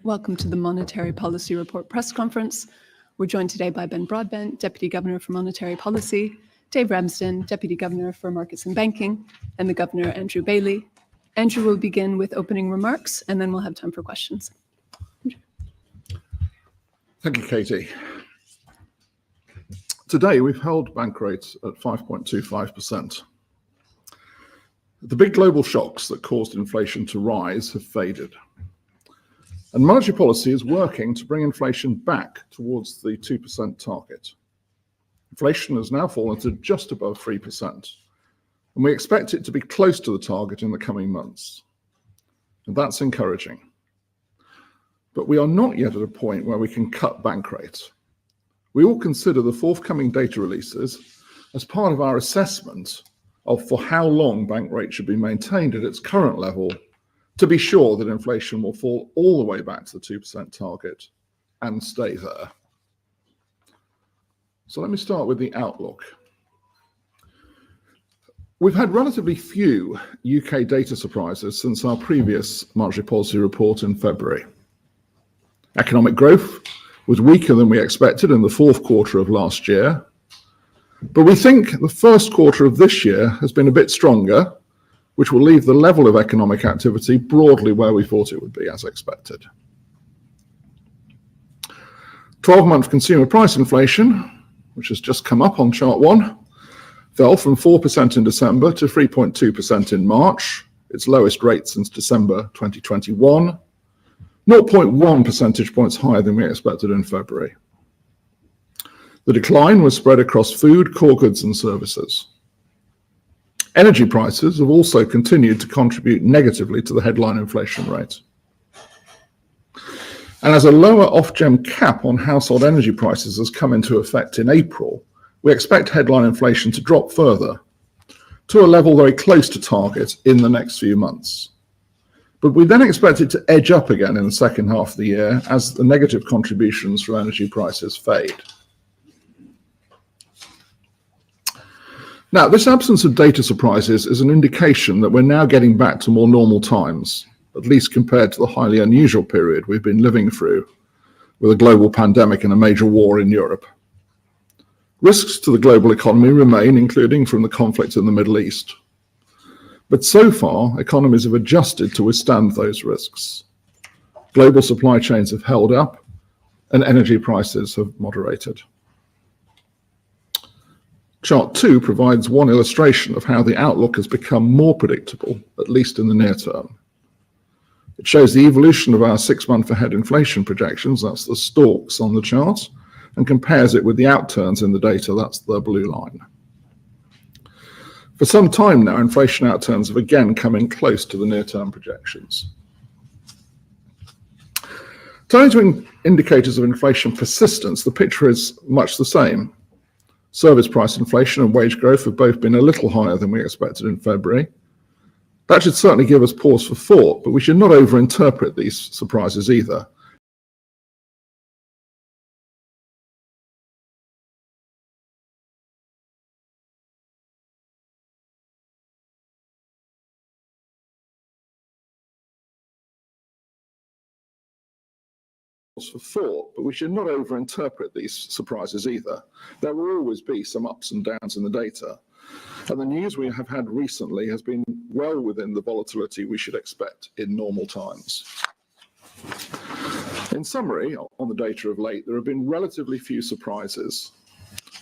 Welcome to the Monetary Policy Report press conference. We're joined today by Ben Broadbent, Deputy Governor for Monetary Policy, Dave Ramsden, Deputy Governor for Markets and Banking, and the Governor, Andrew Bailey. Andrew will begin with opening remarks, and then we'll have time for questions. Thank you, Katie. Today, we've held bank rates at 5.25%. The big global shocks that caused inflation to rise have faded. And monetary policy is working to bring inflation back towards the 2% target. Inflation has now fallen to just above 3%, and we expect it to be close to the target in the coming months. And that's encouraging. But we are not yet at a point where we can cut bank rates. We will consider the forthcoming data releases as part of our assessment of for how long bank rate should be maintained at its current level to be sure that inflation will fall all the way back to the 2% target and stay there. So let me start with the outlook. We've had relatively few UK data surprises since our previous monetary policy report in February. Economic growth was weaker than we expected in the fourth quarter of last year, but we think the first quarter of this year has been a bit stronger, which will leave the level of economic activity broadly where we thought it would be, as expected. 12-month consumer price inflation, which has just come up on chart 1, fell from 4% in December to 3.2% in March, its lowest rate since December 2021. 0.1 percentage points higher than we expected in February. The decline was spread across food, core goods and services. Energy prices have also continued to contribute negatively to the headline inflation rate. And as a lower Ofgem cap on household energy prices has come into effect in April, we expect headline inflation to drop further to a level very close to target in the next few months. But we then expect it to edge up again in the second half of the year as the negative contributions from energy prices fade. Now, this absence of data surprises is an indication that we're now getting back to more normal times, at least compared to the highly unusual period we've been living through with a global pandemic and a major war in Europe. Risks to the global economy remain, including from the conflict in the Middle East. But so far, economies have adjusted to withstand those risks. Global supply chains have held up and energy prices have moderated. Chart 2 provides one illustration of how the outlook has become more predictable, at least in the near term. It shows the evolution of our 6-month ahead inflation projections, that's the stalks on the chart, and compares it with the outturns in the data, that's the blue line. For some time now, inflation outturns have again come in close to the near-term projections. Turning to indicators of inflation persistence, the picture is much the same. Service price inflation and wage growth have both been a little higher than we expected in February. That should certainly give us pause for thought, but we should not overinterpret these surprises either. For thought, but we should not overinterpret these surprises either. There will always be some ups and downs in the data, and the news we have had recently has been well within the volatility we should expect in normal times. In summary, on the data of late, there have been relatively few surprises,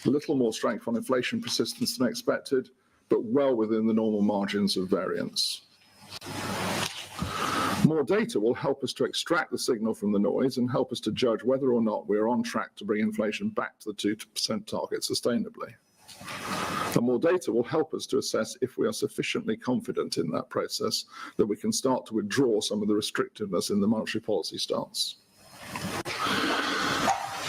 a little more strength on inflation persistence than expected, but well within the normal margins of variance. More data will help us to extract the signal from the noise and help us to judge whether or not we're on track to bring inflation back to the 2% target sustainably. And more data will help us to assess if we are sufficiently confident in that process that we can start to withdraw some of the restrictiveness in the monetary policy stance.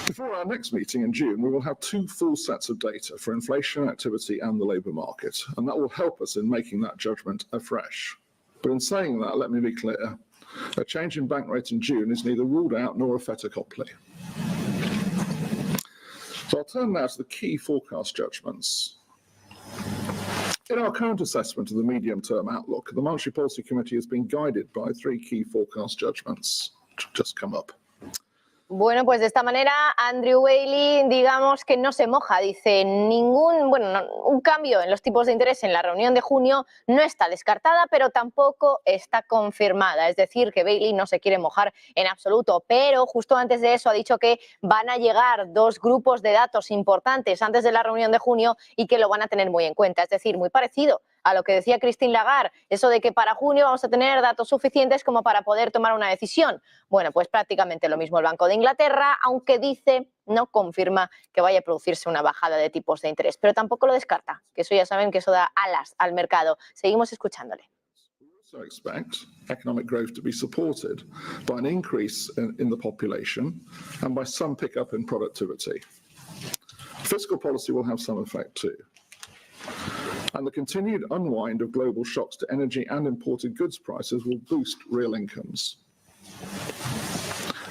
Before our next meeting in June, we will have 2 full sets of data for inflation activity and the labour market, and that will help us in making that judgment afresh. But in saying that, let me be clear. A change in bank rate in June is neither ruled out nor a fait accompli. So I'll turn now to the key forecast judgments. In our current assessment of the medium-term outlook, the Monetary Policy Committee has been guided by 3 key forecast judgments. just come up. Bueno, pues de esta manera Andrew Bailey, digamos que no se moja, dice un cambio en los tipos de interés en la reunión de junio no está descartada, pero tampoco está confirmada. Es decir, que Bailey no se quiere mojar en absoluto, pero justo antes de eso ha dicho que van a llegar dos grupos de datos importantes antes de la reunión de junio y que lo van a tener muy en cuenta. Es decir, muy parecido a lo que decía Christine Lagarde, eso de que para junio vamos a tener datos suficientes como para poder tomar una decisión. Bueno, pues prácticamente lo mismo el Banco de Inglaterra, aunque dice, no confirma que vaya a producirse una bajada de tipos de interés, pero tampoco lo descarta, que eso ya saben que eso da alas al mercado. Seguimos escuchándole. We also expect economic growth to be supported by an increase in the population and by some pickup in productivity. Fiscal policy will have some effect too. And the continued unwind of global shocks to energy and imported goods prices will boost real incomes.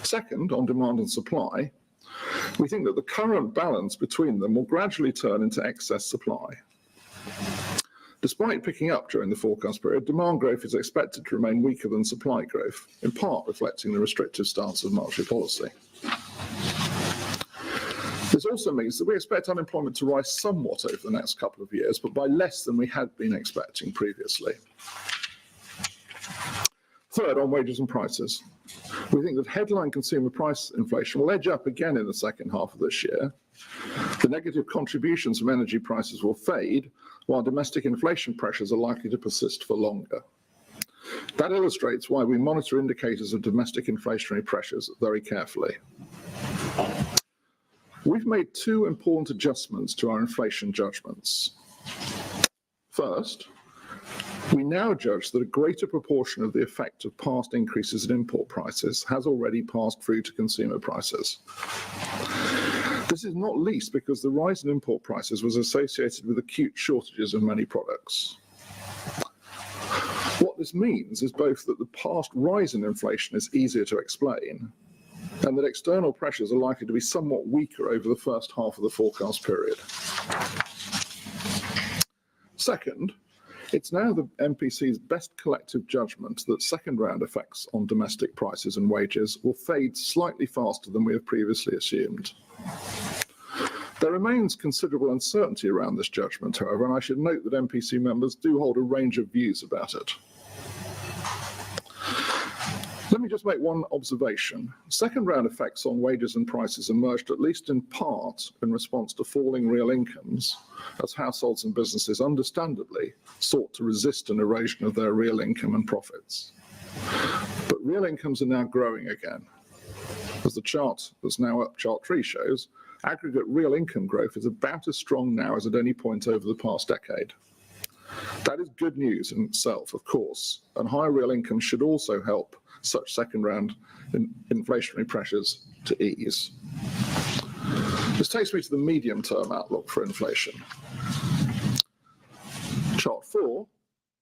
Second, on demand and supply, we think that the current balance between them will gradually turn into excess supply. Despite picking up during the forecast period, demand growth is expected to remain weaker than supply growth, in part reflecting the restrictive stance of monetary policy. This also means that we expect unemployment to rise somewhat over the next couple of years, but by less than we had been expecting previously. Third, on wages and prices. We think that headline consumer price inflation will edge up again in the second half of this year. The negative contributions from energy prices will fade, while domestic inflation pressures are likely to persist for longer. That illustrates why we monitor indicators of domestic inflationary pressures very carefully. We've made two important adjustments to our inflation judgments. First, we now judge that a greater proportion of the effect of past increases in import prices has already passed through to consumer prices. This is not least because the rise in import prices was associated with acute shortages of many products. What this means is both that the past rise in inflation is easier to explain, and that external pressures are likely to be somewhat weaker over the first half of the forecast period. Second, it's now the MPC's best collective judgment that second-round effects on domestic prices and wages will fade slightly faster than we have previously assumed. There remains considerable uncertainty around this judgment, however, and I should note that MPC members do hold a range of views about it. Let me just make one observation. Second-round effects on wages and prices emerged at least in part in response to falling real incomes, as households and businesses understandably sought to resist an erosion of their real income and profits. But real incomes are now growing again. As the chart that's now up, chart 3 shows, aggregate real income growth is about as strong now as at any point over the past decade. That is good news in itself, of course, and higher real income should also help such second-round inflationary pressures to ease. This takes me to the medium-term outlook for inflation. Chart 4.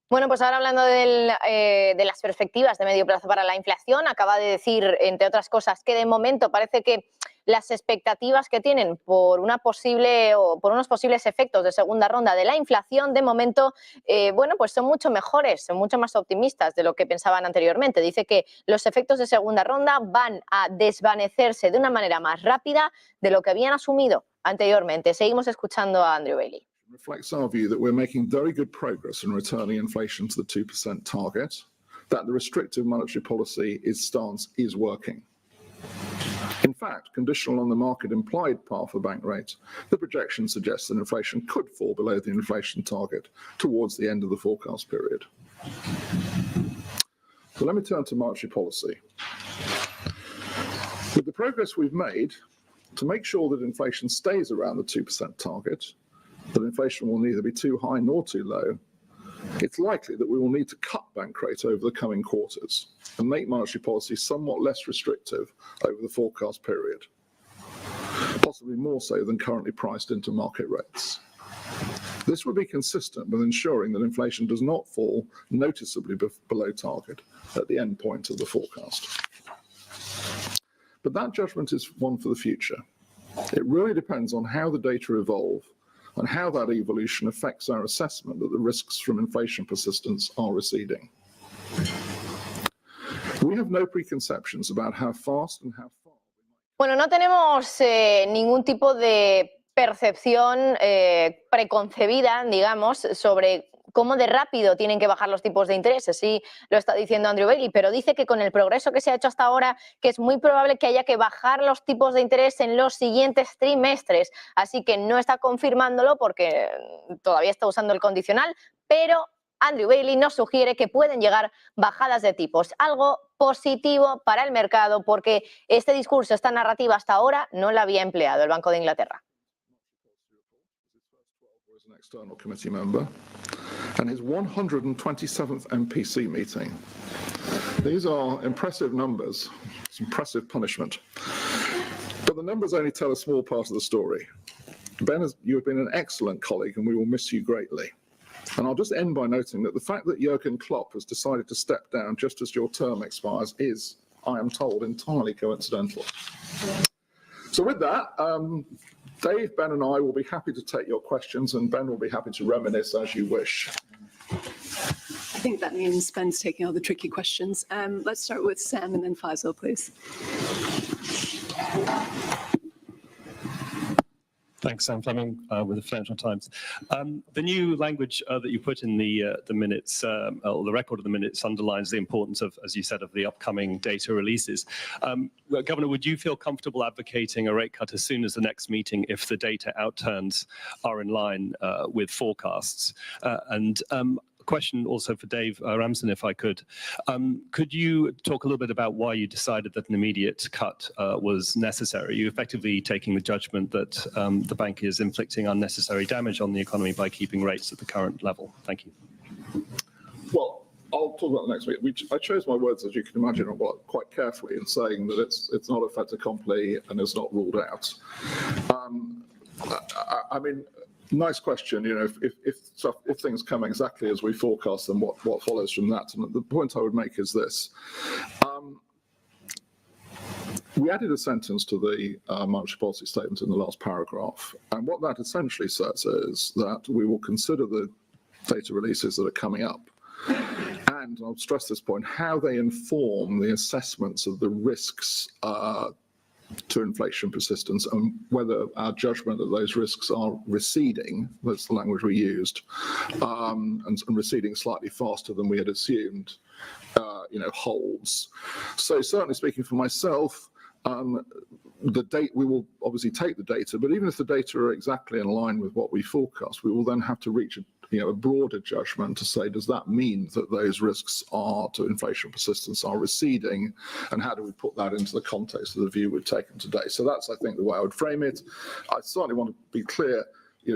Bueno, pues ahora hablando de las perspectivas de medio plazo para la inflación, acaba de decir, entre otras cosas, que de momento parece que las expectativas que tienen por una posible o por unos posibles efectos de segunda ronda de la inflación, de momento, bueno, pues son mucho mejores, son mucho más optimistas de lo que pensaban anteriormente. Dice que los efectos de segunda ronda van a desvanecerse de una manera más rápida de lo que habían asumido anteriormente. Seguimos escuchando a Andrew Bailey. Reflects our view that we're making very good progress in returning inflation to the 2% target, that the restrictive monetary policy stance is working. In fact, conditional on the market implied path for bank rates, the projection suggests that inflation could fall below the inflation target towards the end of the forecast period. So let me turn to monetary policy. With the progress we've made, to make sure that inflation stays around the 2% target, that inflation will neither be too high nor too low, it's likely that we will need to cut bank rate over the coming quarters and make monetary policy somewhat less restrictive over the forecast period, possibly more so than currently priced into market rates. This would be consistent with ensuring that inflation does not fall noticeably below target at the end point of the forecast. But that judgment is one for the future. It really depends on how the data evolve and how that evolution affects our assessment that the risks from inflation persistence are receding. We have no preconceptions about how fast and how far. Bueno, no tenemos ningún tipo de percepción preconcebida, digamos, sobre cómo de rápido tienen que bajar los tipos de interés. Así lo está diciendo Andrew Bailey, pero dice que con el progreso que se ha hecho hasta ahora, que es muy probable que haya que bajar los tipos de interés en los siguientes trimestres. Así que no está confirmándolo porque todavía está usando el condicional, pero Andrew Bailey nos sugiere que pueden llegar bajadas de tipos, algo positivo para el mercado porque este discurso, esta narrativa hasta ahora no la había empleado el Banco de Inglaterra. An external committee member and his 127th MPC meeting. These are impressive numbers, it's impressive punishment. But the numbers only tell a small part of the story. Ben, you have been an excellent colleague and we will miss you greatly. And I'll just end by noting that the fact that Jurgen Klopp has decided to step down just as your term expires is, I am told, entirely coincidental. So with that, Dave, Ben and I will be happy to take your questions and Ben will be happy to reminisce as you wish. I think that means Ben's taking all the tricky questions. Let's start with Sam and then Faisal, please. Thanks, Sam Fleming with the Financial Times. The new language that you put in the minutes, or the record of the minutes, underlines the importance of, as you said, of the upcoming data releases. Governor, would you feel comfortable advocating a rate cut as soon as the next meeting if the data outturns are in line with forecasts? Question also for Dave Ramsden, if I could. Could you talk a little bit about why you decided that an immediate cut was necessary? Are you effectively taking the judgment that the bank is inflicting unnecessary damage on the economy by keeping rates at the current level? Thank you. Well, I'll talk about the next week. I chose my words, as you can imagine, quite carefully in saying that it's not a fait accompli and it's not ruled out. I mean, nice question. You know, if things come exactly as we forecast, then what follows from that? And the point I would make is this: we added a sentence to the monetary policy statement in the last paragraph, and what that essentially says is that we will consider the data releases that are coming up, and I'll stress this point, how they inform the assessments of the risks to inflation persistence and whether our judgment that those risks are receding, that's the language we used, and receding slightly faster than we had assumed, holds. So certainly speaking for myself, we will obviously take the data, but even if the data are exactly in line with what we forecast, we will then have to reach a broader judgment to say, does that mean that those risks to inflation persistence are receding, and how do we put that into the context of the view we've taken today? So that's, I think, the way I would frame it. I certainly want to be clear,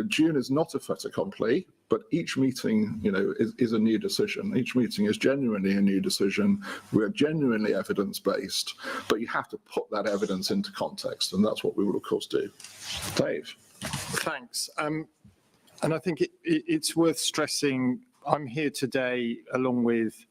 June is not a fait accompli, but each meeting, is a new decision. Each meeting is genuinely a new decision. We're genuinely evidence-based, but you have to put that evidence into context, and that's what we will, of course, do. Dave. Thanks. And I think it's worth stressing, I'm here today along with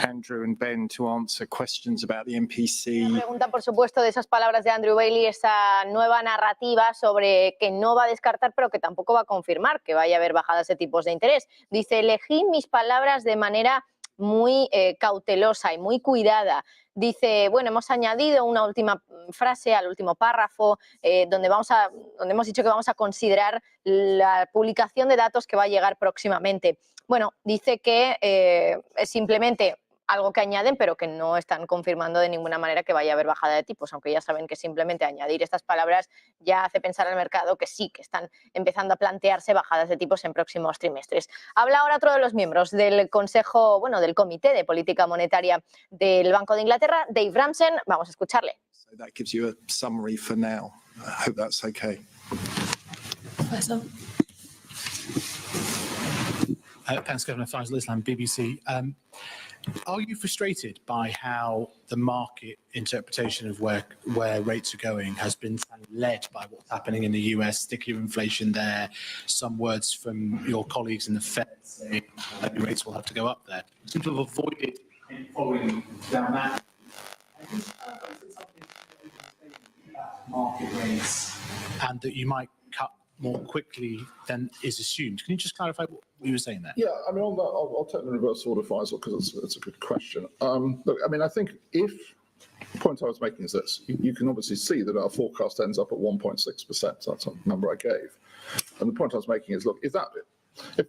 Andrew and Ben to answer questions about the MPC. Una pregunta, por supuesto, de esas palabras de Andrew Bailey, esa nueva narrativa sobre que no va a descartar, pero que tampoco va a confirmar que vaya a haber bajadas de tipos de interés. Dice, elegí mis palabras de manera muy cautelosa y muy cuidada. Dice, bueno, hemos añadido una última frase al último párrafo donde hemos dicho que vamos a considerar la publicación de datos que va a llegar próximamente. Bueno, dice que es simplemente algo que añaden, pero que no están confirmando de ninguna manera que vaya a haber bajada de tipos, aunque ya saben que simplemente añadir estas palabras ya hace pensar al mercado que sí, que están empezando a plantearse bajadas de tipos en próximos trimestres. Habla ahora otro de los miembros del Consejo, del Comité de Política Monetaria del Banco de Inglaterra, Dave Ramsden. Vamos a escucharle. So that gives you a summary for now. I hope that's okay. Thanks, Governor. Faisal Islam, BBC. Are you frustrated by how the market interpretation of where rates are going has been led by what's happening in the US, sticky inflation there, some words from your colleagues in the Fed saying that rates will have to go up there? Seem to have avoided following down that. Market rates and that you might cut more quickly than is assumed. Can you just clarify what you were saying there? Yeah, I mean, on that, I'll take the reverse order, Faisal, because it's a good question. Look, I mean, I think the point I was making is this. You can obviously see that our forecast ends up at 1.6%. That's a number I gave. And the point I was making is, look, if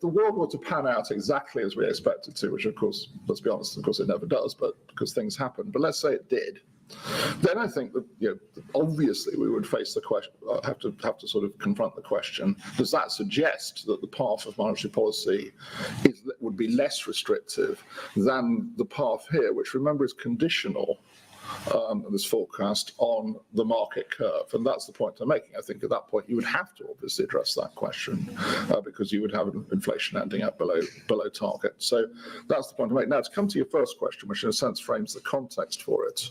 the world were to pan out exactly as we expect it to, which of course, let's be honest, of course it never does, but because things happen, but let's say it did, then I think that, obviously we would face the question, have to sort of confront the question, does that suggest that the path of monetary policy would be less restrictive than the path here, which remember is conditional, this forecast on the market curve? And that's the point I'm making. I think at that point you would have to obviously address that question because you would have inflation ending up below target. So that's the point I'm making. Now, to come to your first question, which in a sense frames the context for it.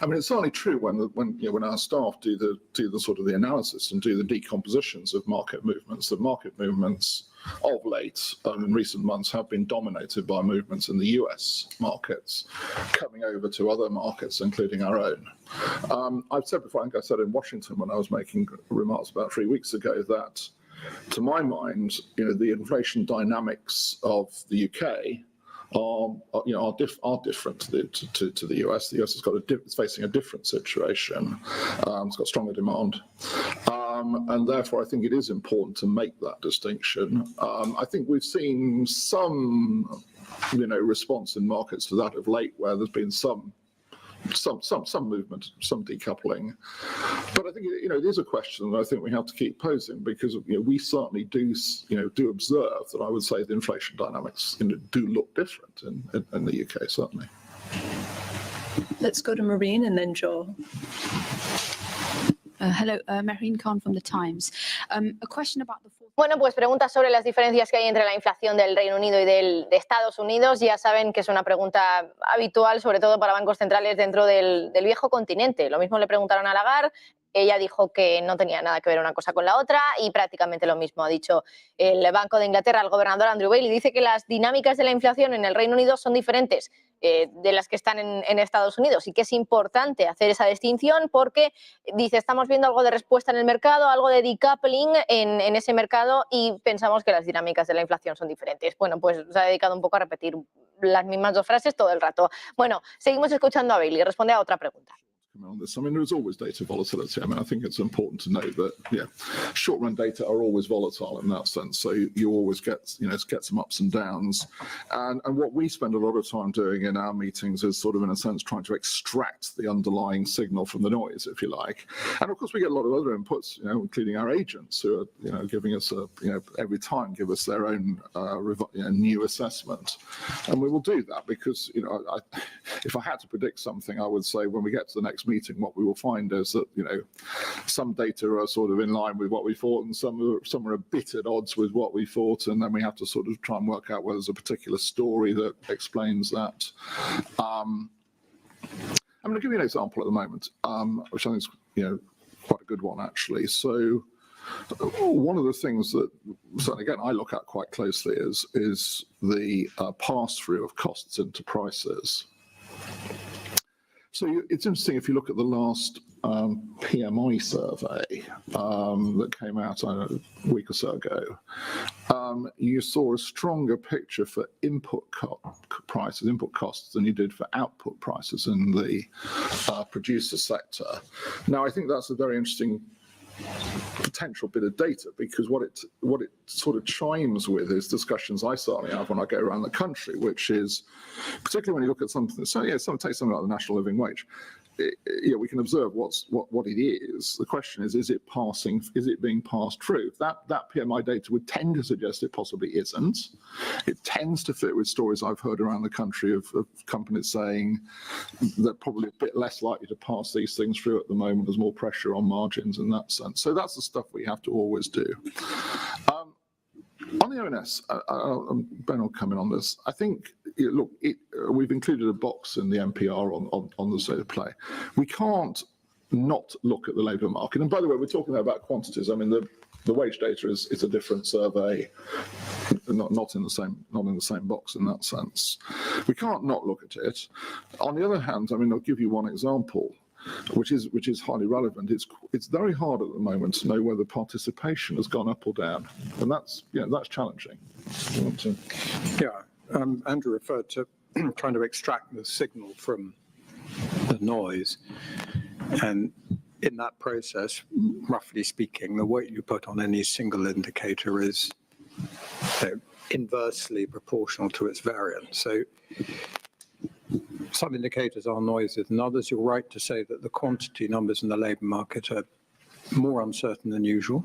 I mean, it's certainly true when our staff do the sort of the analysis and do the decompositions of market movements. The market movements of late in recent months have been dominated by movements in the US markets coming over to other markets, including our own. I've said before, I think I said in Washington when I was making remarks about 3 weeks ago that, to my mind, the inflation dynamics of the UK are different to the US. The US is facing a different situation. It's got stronger demand. And therefore, I think it is important to make that distinction. I think we've seen some, response in markets to that of late, where there's been some movement, some decoupling. But I think it is a question that I think we have to keep posing, because we certainly do observe that I would say the inflation dynamics do look different in the UK, certainly. Let's go to Marine and then Joel. Hello, Marine Khan from The Times. A question about the... Bueno, pues preguntas sobre las diferencias que hay entre la inflación del Reino Unido y de Estados Unidos. Ya saben que es una pregunta habitual, sobre todo para bancos centrales dentro del viejo continente. Lo mismo le preguntaron a Lagarde. Ella dijo que no tenía nada que ver una cosa con la otra y prácticamente lo mismo ha dicho el Banco de Inglaterra. El gobernador Andrew Bailey dice que las dinámicas de la inflación en el Reino Unido son diferentes de las que están en Estados Unidos, y que es importante hacer esa distinción porque, dice, estamos viendo algo de respuesta en el mercado, algo de decoupling en ese mercado, y pensamos que las dinámicas de la inflación son diferentes. Bueno, pues se ha dedicado un poco a repetir las mismas dos frases todo el rato. Bueno, seguimos escuchando a Bailey. Responde a otra pregunta. On this. I mean, there's always data volatility. I mean, I think it's important to note that, short-run data are always volatile in that sense. So you always get some ups and downs. And what we spend a lot of time doing in our meetings is sort of, in a sense, trying to extract the underlying signal from the noise, if you like. And of course, we get a lot of other inputs, including our agents who are, giving us every time give us their own new assessment. And we will do that because, if I had to predict something, I would say when we get to the next meeting, what we will find is that some data are sort of in line with what we thought, and some are a bit at odds with what we thought, and then we have to sort of try and work out whether there's a particular story that explains that. I'm going to give you an example at the moment, which I think is quite a good one actually. So one of the things that, certainly again, I look at quite closely is the pass-through of costs into prices. So it's interesting, if you look at the last PMI survey that came out a week or so ago, you saw a stronger picture for input costs than you did for output prices in the producer sector. Now, I think that's a very interesting potential bit of data, because what it sort of chimes with is discussions I certainly have when I go around the country, which is particularly when you look at something. So take something like the national living wage. We can observe what it is. The question is it being passed through? That PMI data would tend to suggest it possibly isn't. It tends to fit with stories I've heard around the country of companies saying they're probably a bit less likely to pass these things through at the moment. There's more pressure on margins in that sense. So that's the stuff we have to always do. On the ONS, Ben will come in on this. I think, look, we've included a box in the NPR on the state of play. We can't not look at the labour market. And by the way, we're talking about quantities. I mean, the wage data is a different survey, not in the same box in that sense. We can't not look at it. On the other hand, I mean, I'll give you one example. which is highly relevant. It's very hard at the moment to know whether participation has gone up or down, and that's challenging. You want to? Yeah, Andrew referred to trying to extract the signal from the noise, and in that process, roughly speaking, the weight you put on any single indicator is inversely proportional to its variance. So some indicators are noisy than others. You're right to say that the quantity numbers in the labour market are more uncertain than usual.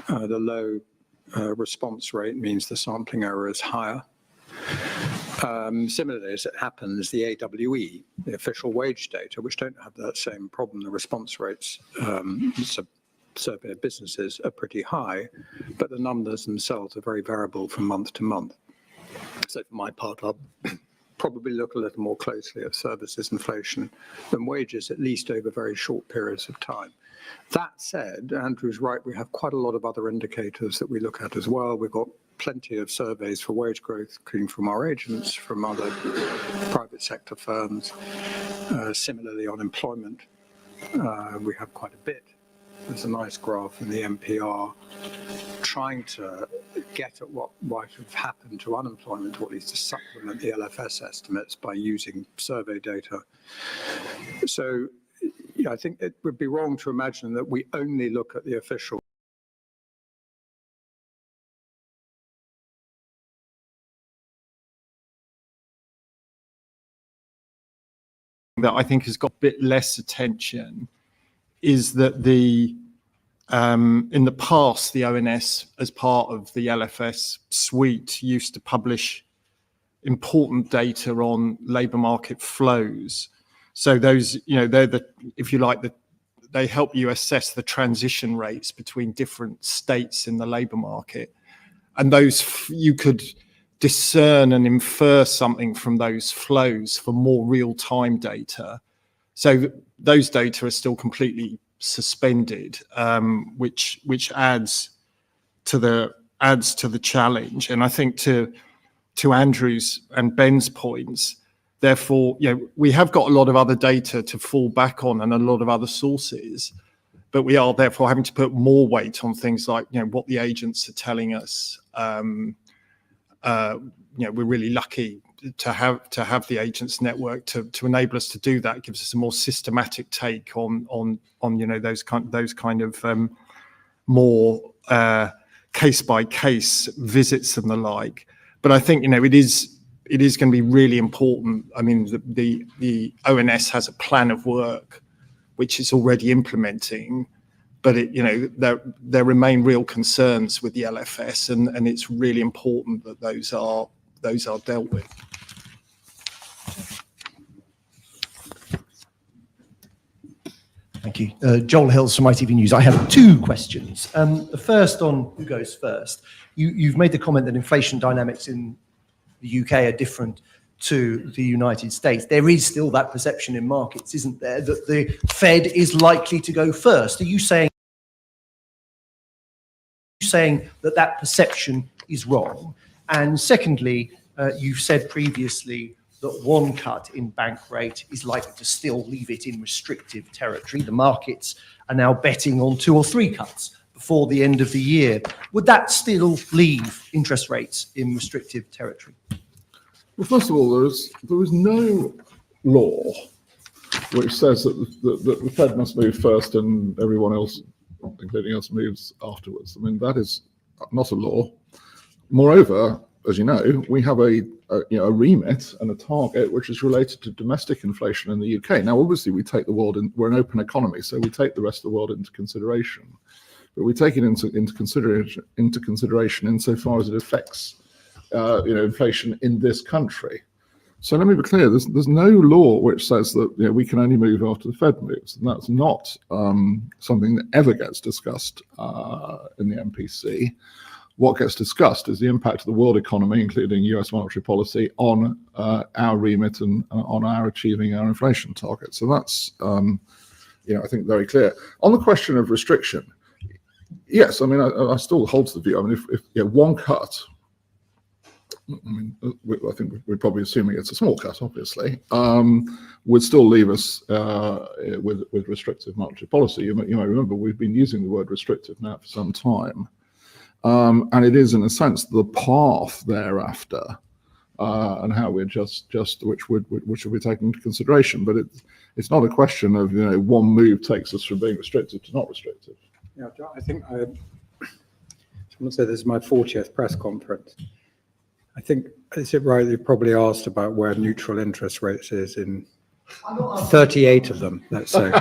The low response rate means the sampling error is higher. Similarly, as it happens, the AWE, the official wage data, which don't have that same problem, the response rates survey of businesses are pretty high, but the numbers themselves are very variable from month to month. So for my part, I'll probably look a little more closely at services inflation than wages, at least over very short periods of time. That said, Andrew's right, we have quite a lot of other indicators that we look at as well. We've got plenty of surveys for wage growth, including from our agents, from other private sector firms. Similarly, on employment, we have quite a bit. There's a nice graph in the NPR trying to get at what might have happened to unemployment, or at least to supplement the LFS estimates by using survey data. So I think it would be wrong to imagine that we only look at the official. That I think has got a bit less attention is that in the past, the ONS, as part of the LFS suite, used to publish important data on labour market flows. So those, they're if you like, they help you assess the transition rates between different states in the labour market. And those, you could discern and infer something from those flows for more real-time data. So those data are still completely suspended, which adds to the challenge. And I think to Andrew's and Ben's points, therefore, we have got a lot of other data to fall back on and a lot of other sources, but we are therefore having to put more weight on things like what the agents are telling us. We're really lucky to have the agents network to enable us to do that. It gives us a more systematic take on those kind of more case by case visits and the like. But I think it is going to be really important. I mean, the ONS has a plan of work which it's already implementing, but there remain real concerns with the LFS, and it's really important that those are dealt with. Thank you. Joel Hills from ITV News. I have two questions. The first on who goes first. You've made the comment that inflation dynamics in the UK are different to the United States. There is still that perception in markets, isn't there, that the Fed is likely to go first? Are you saying that perception is wrong? And secondly, you've said previously that one cut in bank rate is likely to still leave it in restrictive territory. The markets are now betting on 2 or 3 cuts before the end of the year. Would that still leave interest rates in restrictive territory? Well, first of all, there is no law which says that the Fed must move first and everyone else, including us, moves afterwards. I mean, that is not a law. Moreover, as you know, we have a remit and a target which is related to domestic inflation in the UK. Now, obviously, we take the world in. We're an open economy, so we take the rest of the world into consideration, but we take it into consideration insofar as it affects inflation in this country. So let me be clear: there's no law which says that we can only move after the Fed moves, and that's not something that ever gets discussed in the MPC. What gets discussed is the impact of the world economy, including US monetary policy, on our remit and on our achieving our inflation target. So that's, I think, very clear. On the question of restriction, yes, I mean, I still hold to the view. I mean, if one cut I mean, I think we're probably assuming it's a small cut, obviously, would still leave us with restrictive monetary policy. You may remember we've been using the word restrictive now for some time. And it is, in a sense, the path thereafter and how we adjust which would be taken into consideration. But it's not a question of, one move takes us from being restrictive to not restrictive. Yeah, I think someone said this is my 40th press conference. I think, is it right, you probably asked about where neutral interest rates is in 38 of them, let's say.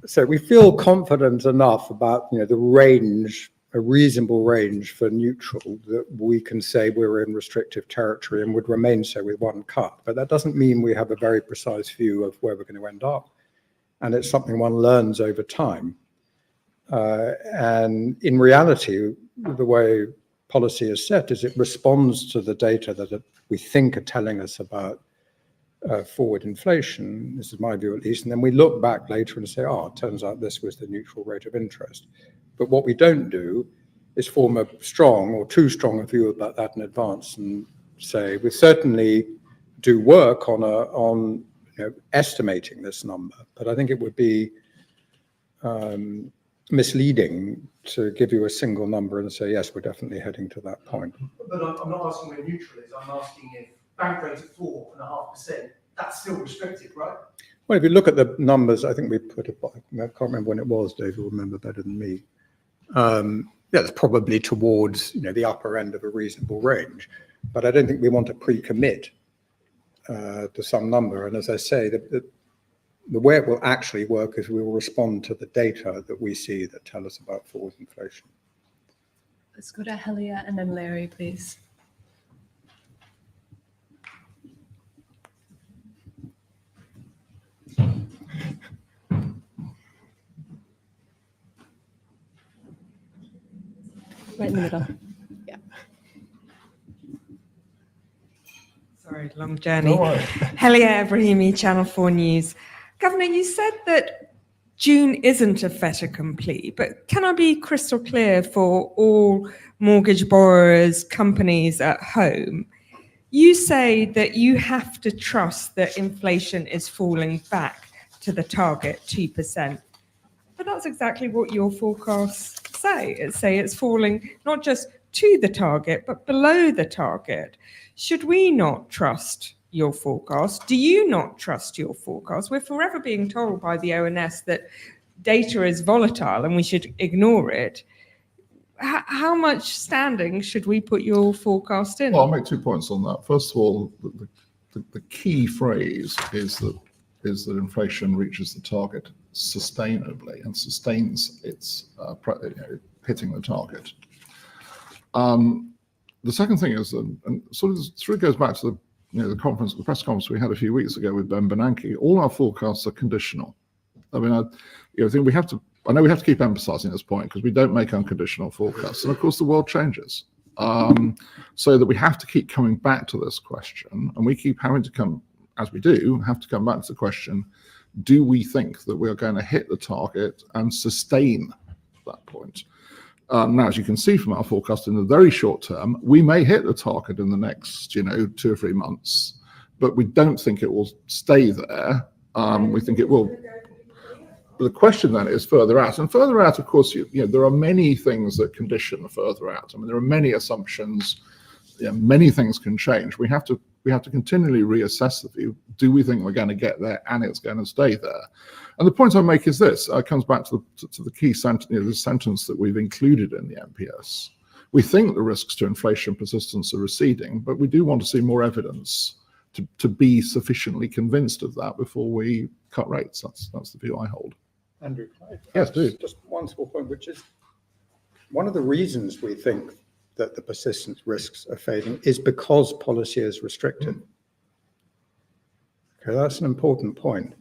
So we feel confident enough about the range, a reasonable range for neutral, that we can say we're in restrictive territory and would remain so with one cut. But that doesn't mean we have a very precise view of where we're going to end up. And it's something one learns over time. And in reality, the way policy is set is it responds to the data that we think are telling us about forward inflation. This is my view, at least. And then we look back later and say, it turns out this was the neutral rate of interest. But what we don't do is form a strong or too strong a view about that in advance and say, we certainly do work on estimating this number. But I think it would be misleading to give you a single number and say, yes, we're definitely heading to that point. But I'm not asking where neutral is. I'm asking if bank rate at 4.5%, that's still restricted, right? Well, if you look at the numbers, I think we put I can't remember when it was, Dave, you'll remember better than me. It's probably towards the upper end of a reasonable range. But I don't think we want to pre-commit to some number. And as I say, the way it will actually work is we will respond to the data that we see that tell us about forward inflation. Let's go to Helia and then Larry, please. Right in the middle. Yeah. Sorry, long journey. Helia Ebrahimi, Channel 4 News. Governor, you said that June isn't a fait accompli, but can I be crystal clear for all mortgage borrowers, companies at home? You say that you have to trust that inflation is falling back to the target 2%. But that's exactly what your forecasts say. It's falling not just to the target, but below the target. Should we not trust your forecast? Do you not trust your forecast? We're forever being told by the ONS that data is volatile and we should ignore it. How much standing should we put your forecast in? Well, I'll make 2 points on that. First of all, the key phrase is that inflation reaches the target sustainably and sustains its hitting the target. The second thing is, and sort of goes back to the press conference we had a few weeks ago with Ben Bernanke. All our forecasts are conditional. I mean, I think we have to. I know we have to keep emphasising this point because we don't make unconditional forecasts, and of course the world changes. So that we have to keep coming back to this question, and we keep having to come, as we do, have to come back to the question: do we think that we are going to hit the target and sustain that point? Now, as you can see from our forecast in the very short term, we may hit the target in the next, 2 or 3 months, but we don't think it will stay there. We think it will. But the question then is further out, and further out, of course, there are many things that condition further out. I mean, there are many assumptions. Many things can change. We have to continually reassess the view. Do we think we're going to get there and it's going to stay there? And the point I make is this: it comes back to the key sentence, the sentence that we've included in the MPS. We think the risks to inflation persistence are receding, but we do want to see more evidence to be sufficiently convinced of that before we cut rates. That's the view I hold. Andrew, yes, do. Just one small point, which is one of the reasons we think that the persistent risks are fading is because policy is restricted. Okay, that's an important point.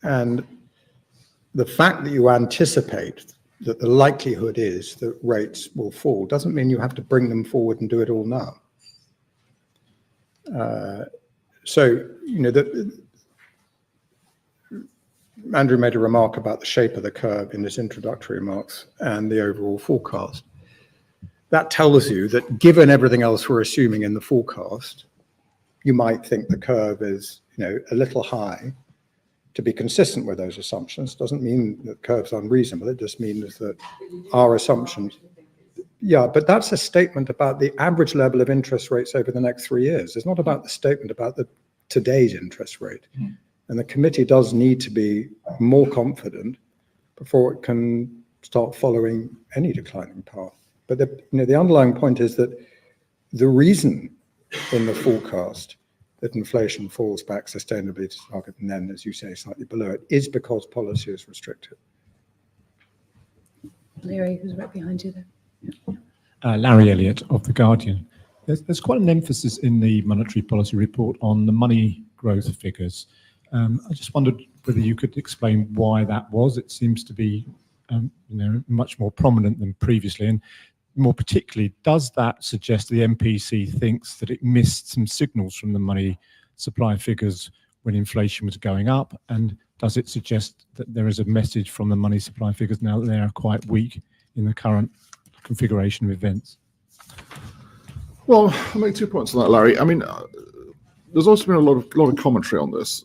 And the fact that you anticipate that the likelihood is that rates will fall doesn't mean you have to bring them forward and do it all now. Andrew made a remark about the shape of the curve in his introductory remarks and the overall forecast. that tells you that given everything else we're assuming in the forecast, you might think the curve is, a little high. To be consistent with those assumptions doesn't mean that the curve's unreasonable. It just means that our assumptions. Yeah, but that's a statement about the average level of interest rates over the next 3 years. It's not about the statement about today's interest rate. And the committee does need to be more confident before it can start following any declining path. But the underlying point is that the reason in the forecast that inflation falls back sustainably to target and then, as you say, slightly below it, is because policy is restrictive. Larry, who's right behind you there. Larry Elliott of The Guardian. There's quite an emphasis in the monetary policy report on the money growth figures. I just wondered whether you could explain why that was. It seems to be much more prominent than previously. And more particularly, does that suggest the MPC thinks that it missed some signals from the money supply figures when inflation was going up? And does it suggest that there is a message from the money supply figures now that they are quite weak in the current configuration of events? Well, I'll make 2 points on that, Larry. I mean, there's also been a lot of commentary on this.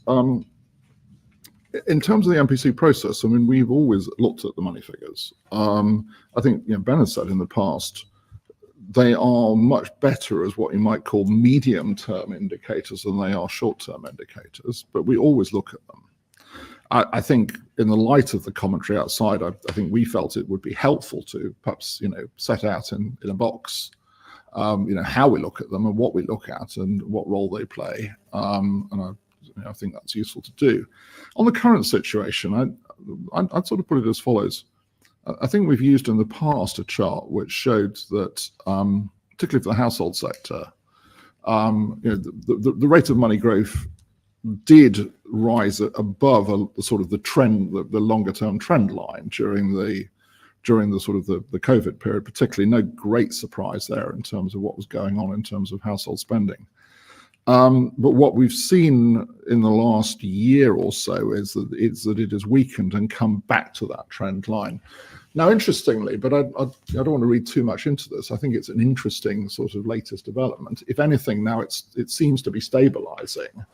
In terms of the MPC process, I mean, we've always looked at the money figures. I think Ben has said in the past, they are much better as what you might call medium-term indicators than they are short-term indicators, but we always look at them. I think in the light of the commentary outside, I think we felt it would be helpful to perhaps, set out in a box, how we look at them and what we look at and what role they play. And I think that's useful to do. On the current situation, I'd sort of put it as follows. I think we've used in the past a chart which showed that, particularly for the household sector, the rate of money growth did rise above the trend, the longer term trend line during the sort of the COVID period, particularly. No great surprise there in terms of what was going on in terms of household spending. But what we've seen in the last year or so is that it has weakened and come back to that trend line. Now, interestingly, but I don't want to read too much into this. I think it's an interesting sort of latest development. If anything, now it seems to be stabilizing.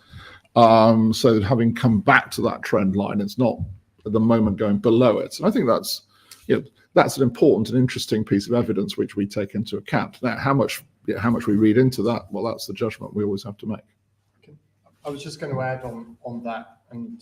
So that having come back to that trend line, it's not at the moment going below it. And I think that's an important and interesting piece of evidence which we take into account. Now, how much we read into that, well, that's the judgment we always have to make. Okay. I was just going to add on that, and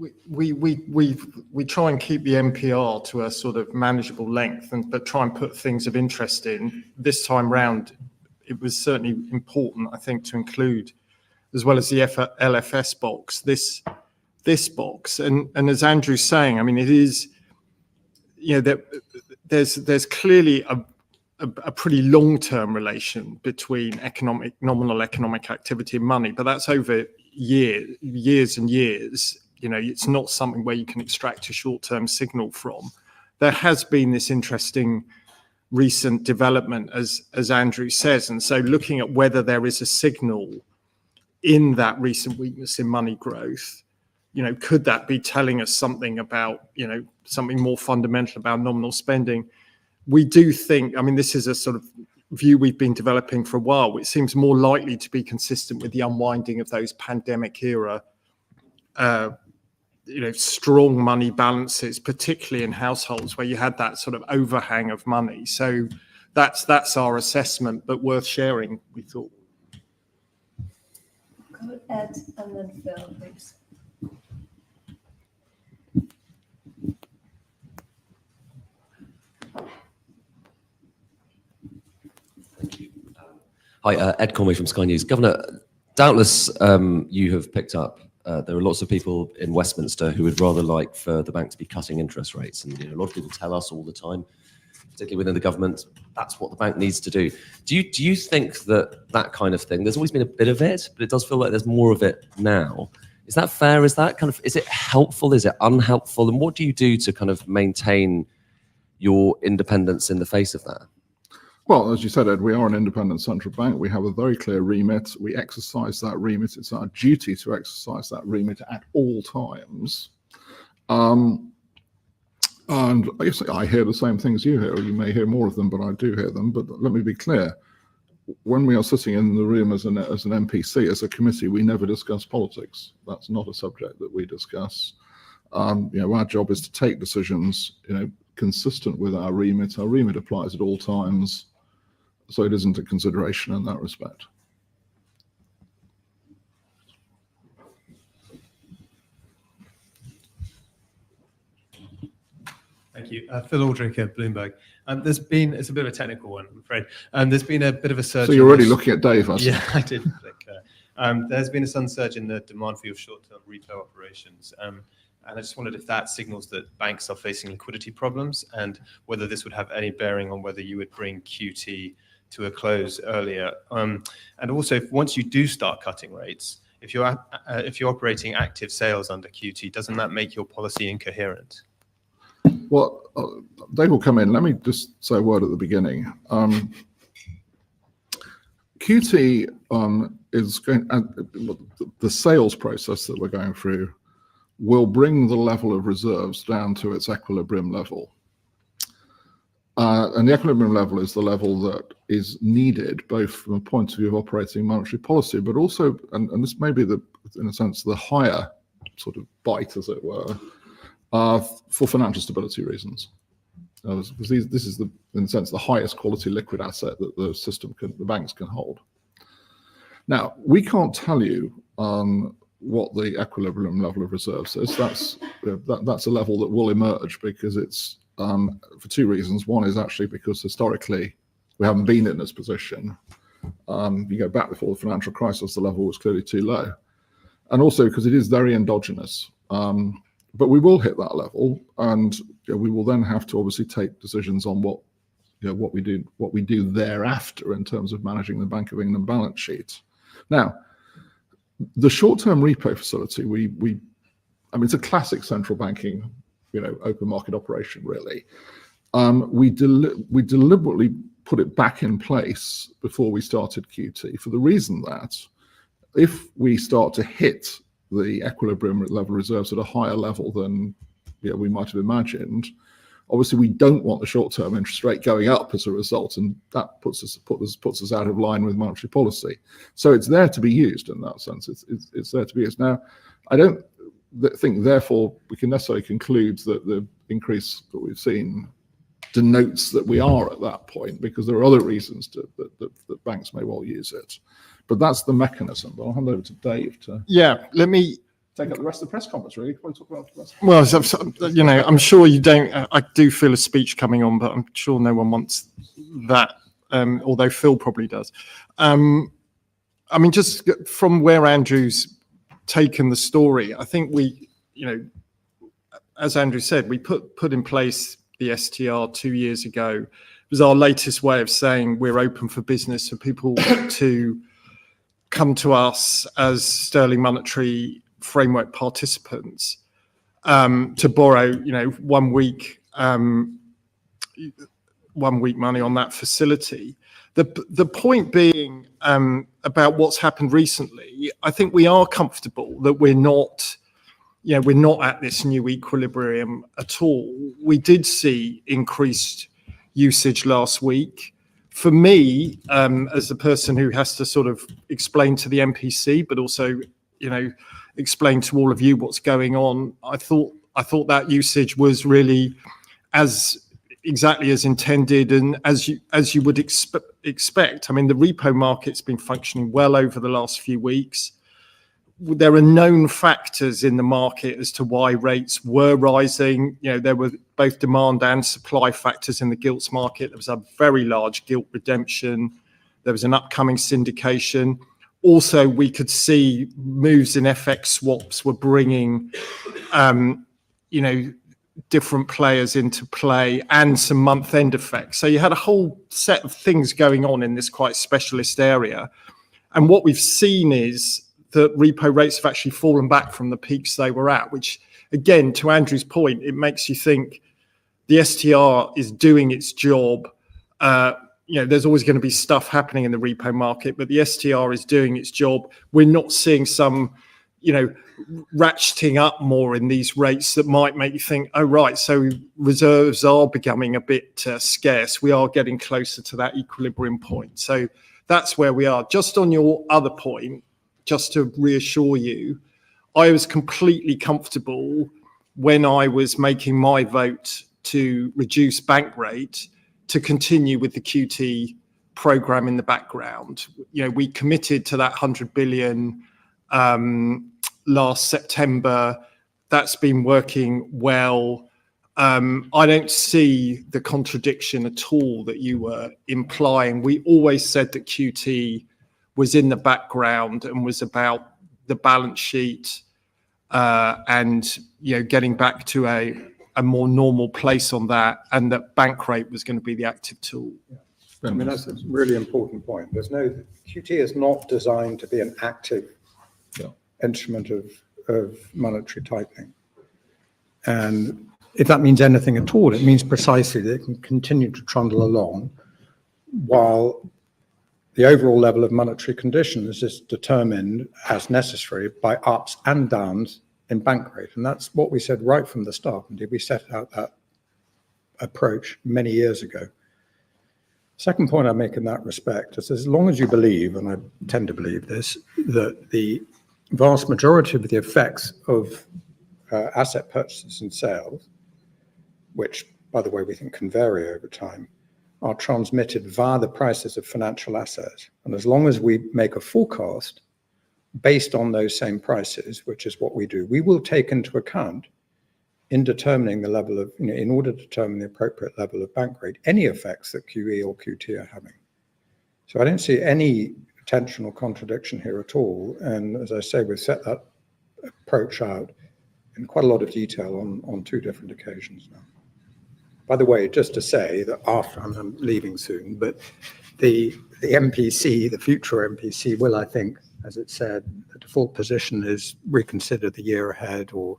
we try and keep the NPR to a sort of manageable length, but try and put things of interest in. This time round, it was certainly important, I think, to include, as well as the LFS box, this box, and as Andrew's saying, I mean, it is, there's clearly a pretty long-term relation between nominal economic activity and money, but that's over years and years. It's not something where you can extract a short-term signal from. There has been this interesting recent development, as Andrew says, and so looking at whether there is a signal in that recent weakness in money growth, could that be telling us something about, something more fundamental about nominal spending? We do think, I mean, this is a sort of view we've been developing for a while. It seems more likely to be consistent with the unwinding of those pandemic era, strong money balances, particularly in households where you had that sort of overhang of money. So that's our assessment, but worth sharing, we thought. Go Ed and then Phil, please. Hi, Ed Conway from Sky News. Governor, doubtless you have picked up there are lots of people in Westminster who would rather like for the bank to be cutting interest rates. And a lot of people tell us all the time, particularly within the government, that's what the bank needs to do. Do you think that kind of thing, there's always been a bit of it, but it does feel like there's more of it now. Is that fair? Is it helpful? Is it unhelpful? And what do you do to kind of maintain your independence in the face of that? Well, as you said, Ed, we are an independent central bank. We have a very clear remit. We exercise that remit. It's our duty to exercise that remit at all times. And I guess I hear the same things you hear. You may hear more of them, but I do hear them. But let me be clear. When we are sitting in the room as an MPC, as a committee, we never discuss politics. That's not a subject that we discuss. Our job is to take decisions, consistent with our remit. Our remit applies at all times, so it isn't a consideration in that respect. Thank you. Phil Aldrich at Bloomberg. It's a bit of a technical one, I'm afraid. There's been a bit of a surge. So you're already looking at Dave, I see. Yeah, I did. There's been a sudden surge in the demand for your short-term repo operations. And I just wondered if that signals that banks are facing liquidity problems and whether this would have any bearing on whether you would bring QT to a close earlier. And also, once you do start cutting rates, if you're operating active sales under QT, doesn't that make your policy incoherent? Well, Dave will come in. Let me just say a word at the beginning. QT is going, the sales process that we're going through will bring the level of reserves down to its equilibrium level. And the equilibrium level is the level that is needed, both from a point of view of operating monetary policy, but also, and this may be in a sense, the higher sort of bite, as it were, for financial stability reasons. Because this is, in a sense, the highest quality liquid asset that the system the banks can hold. Now, we can't tell you what the equilibrium level of reserves is. That's a level that will emerge because it's for two reasons. One is actually because historically we haven't been in this position. You go back before the financial crisis, the level was clearly too low, and also because it is very endogenous. But we will hit that level, and we will then have to obviously take decisions on what we do thereafter in terms of managing the Bank of England balance sheet. Now, the short-term repo facility, I mean, it's a classic central banking, open market operation, really. We deliberately put it back in place before we started QT for the reason that if we start to hit the equilibrium level reserves at a higher level than we might have imagined, obviously we don't want the short-term interest rate going up as a result, and that puts us out of line with monetary policy. So it's there to be used in that sense. It's there to be used. Now, I don't think, therefore, we can necessarily conclude that the increase that we've seen denotes that we are at that point, because there are other reasons that banks may well use it. But that's the mechanism. But I'll hand over to Dave to let me take up the rest of the press conference, really. Can we talk about the rest? Well, I'm sure you don't. I do feel a speech coming on, but I'm sure no one wants that, although Phil probably does. I mean, just from where Andrew's taken the story, I think we, as Andrew said, we put in place the STR 2 years ago. It was our latest way of saying we're open for business for people to come to us as sterling monetary framework participants to borrow, 1 week, 1 week money on that facility. The point being about what's happened recently, I think we are comfortable that we're not at this new equilibrium at all. We did see increased usage last week. For me, as the person who has to sort of explain to the MPC, but also, explain to all of you what's going on, I thought that usage was really exactly as intended and as you would expect. I mean, the repo market's been functioning well over the last few weeks. There are known factors in the market as to why rates were rising. There were both demand and supply factors in the gilts market. There was a very large gilt redemption. There was an upcoming syndication. Also, we could see moves in FX swaps were bringing, different players into play and some month-end effects. So you had a whole set of things going on in this quite specialist area. And what we've seen is that repo rates have actually fallen back from the peaks they were at, which, again, to Andrew's point, it makes you think the STR is doing its job. There's always going to be stuff happening in the repo market, but the STR is doing its job. We're not seeing some ratcheting up more in these rates that might make you think, oh, right, so reserves are becoming a bit scarce. We are getting closer to that equilibrium point. So that's where we are. Just on your other point, just to reassure you, I was completely comfortable when I was making my vote to reduce bank rate to continue with the QT program in the background. We committed to that 100 billion last September. That's been working well. I don't see the contradiction at all that you were implying. We always said that QT was in the background and was about the balance sheet and getting back to a more normal place on that, and that bank rate was going to be the active tool. I mean, that's a really important point. QT is not designed to be an active instrument of monetary tightening. And if that means anything at all, it means precisely that it can continue to trundle along while the overall level of monetary conditions is determined as necessary by ups and downs in bank rate. And that's what we said right from the start. Indeed, we set out that approach many years ago. Second point I make in that respect is, as long as you believe, and I tend to believe this, that the vast majority of the effects of asset purchases and sales, which, by the way, we think can vary over time, are transmitted via the prices of financial assets. And as long as we make a forecast based on those same prices, which is what we do, we will take into account in determining the level of, in order to determine the appropriate level of bank rate, any effects that QE or QT are having. So I don't see any tension or contradiction here at all. And as I say, we've set that approach out in quite a lot of detail on two different occasions now. By the way, just to say that after, I'm leaving soon, but the MPC, the future MPC will, I think, as it said, the default position is reconsider the year ahead or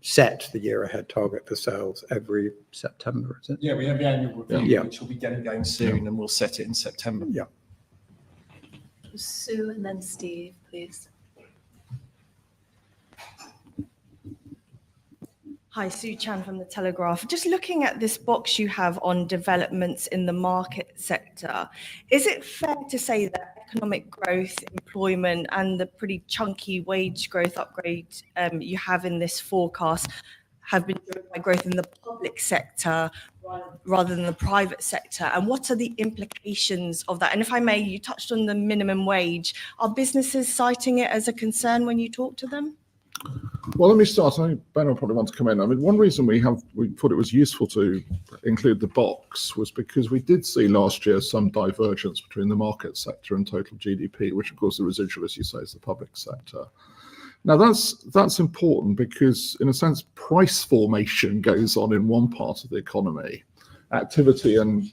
set the year ahead target for sales every September, is it? Yeah, we have the annual review, which will be getting going soon, and we'll set it in September. Yeah. Sue and then Steve, please. Hi, Sue Chan from The Telegraph. Just looking at this box you have on developments in the market sector, is it fair to say that economic growth, employment, and the pretty chunky wage growth upgrade you have in this forecast have been driven by growth in the public sector rather than the private sector? And what are the implications of that? And if I may, you touched on the minimum wage. Are businesses citing it as a concern when you talk to them? Well, let me start. I think Ben will probably want to come in. I mean, one reason we thought it was useful to include the box was because we did see last year some divergence between the market sector and total GDP, which of course the residual, as you say, is the public sector. Now that's important because, in a sense, price formation goes on in one part of the economy. Activity and,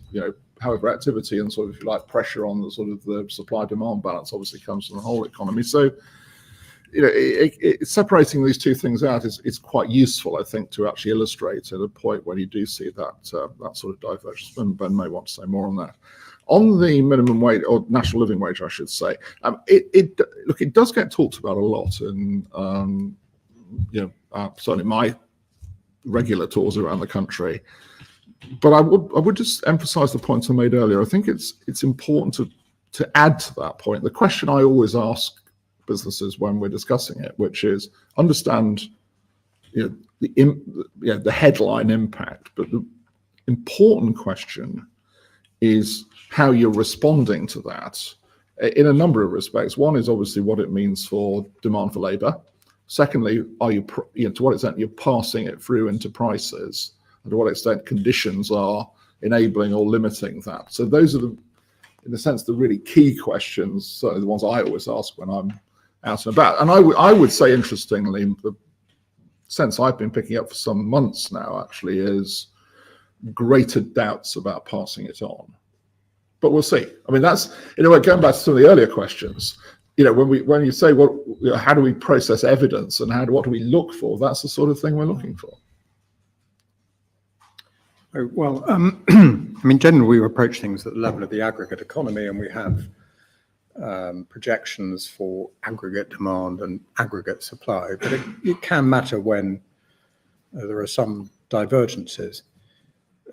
however, activity and sort of, if you like, pressure on the sort of the supply-demand balance obviously comes from the whole economy. So, separating these two things out is quite useful, I think, to actually illustrate at a point when you do see that sort of divergence. And Ben may want to say more on that. On the minimum wage, or national living wage, I should say, it does get talked about a lot, and certainly my regular tours around the country. But I would just emphasise the point I made earlier. I think it's important to add to that point. The question I always ask businesses when we're discussing it, which is understand the headline impact, but the important question is how you're responding to that in a number of respects. One is obviously what it means for demand for labour. Secondly, are you to what extent you're passing it through into prices, and to what extent conditions are enabling or limiting that. So those are in a sense, the really key questions, certainly the ones I always ask when I'm out and about. And I would say, interestingly, the sense I've been picking up for some months now actually is greater doubts about passing it on. But we'll see. I mean, that's, going back to some of the earlier questions, when you say, how do we process evidence and what do we look for? That's the sort of thing we're looking for. Well, I mean, generally we approach things at the level of the aggregate economy, and we have projections for aggregate demand and aggregate supply, but it can matter when there are some divergences.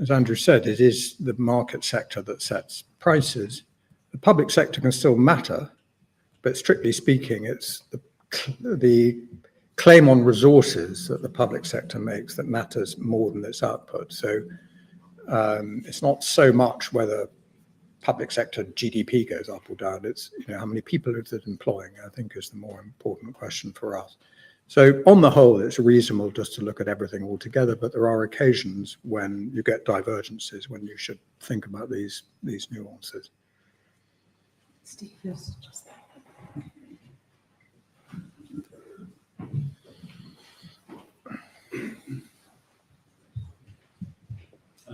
As Andrew said, it is the market sector that sets prices. The public sector can still matter, but strictly speaking, it's the claim on resources that the public sector makes that matters more than its output. So it's not so much whether public sector GDP goes up or down, it's how many people is it employing, I think, is the more important question for us. So on the whole, it's reasonable just to look at everything all together, but there are occasions when you get divergences, when you should think about these nuances. Steve is just there.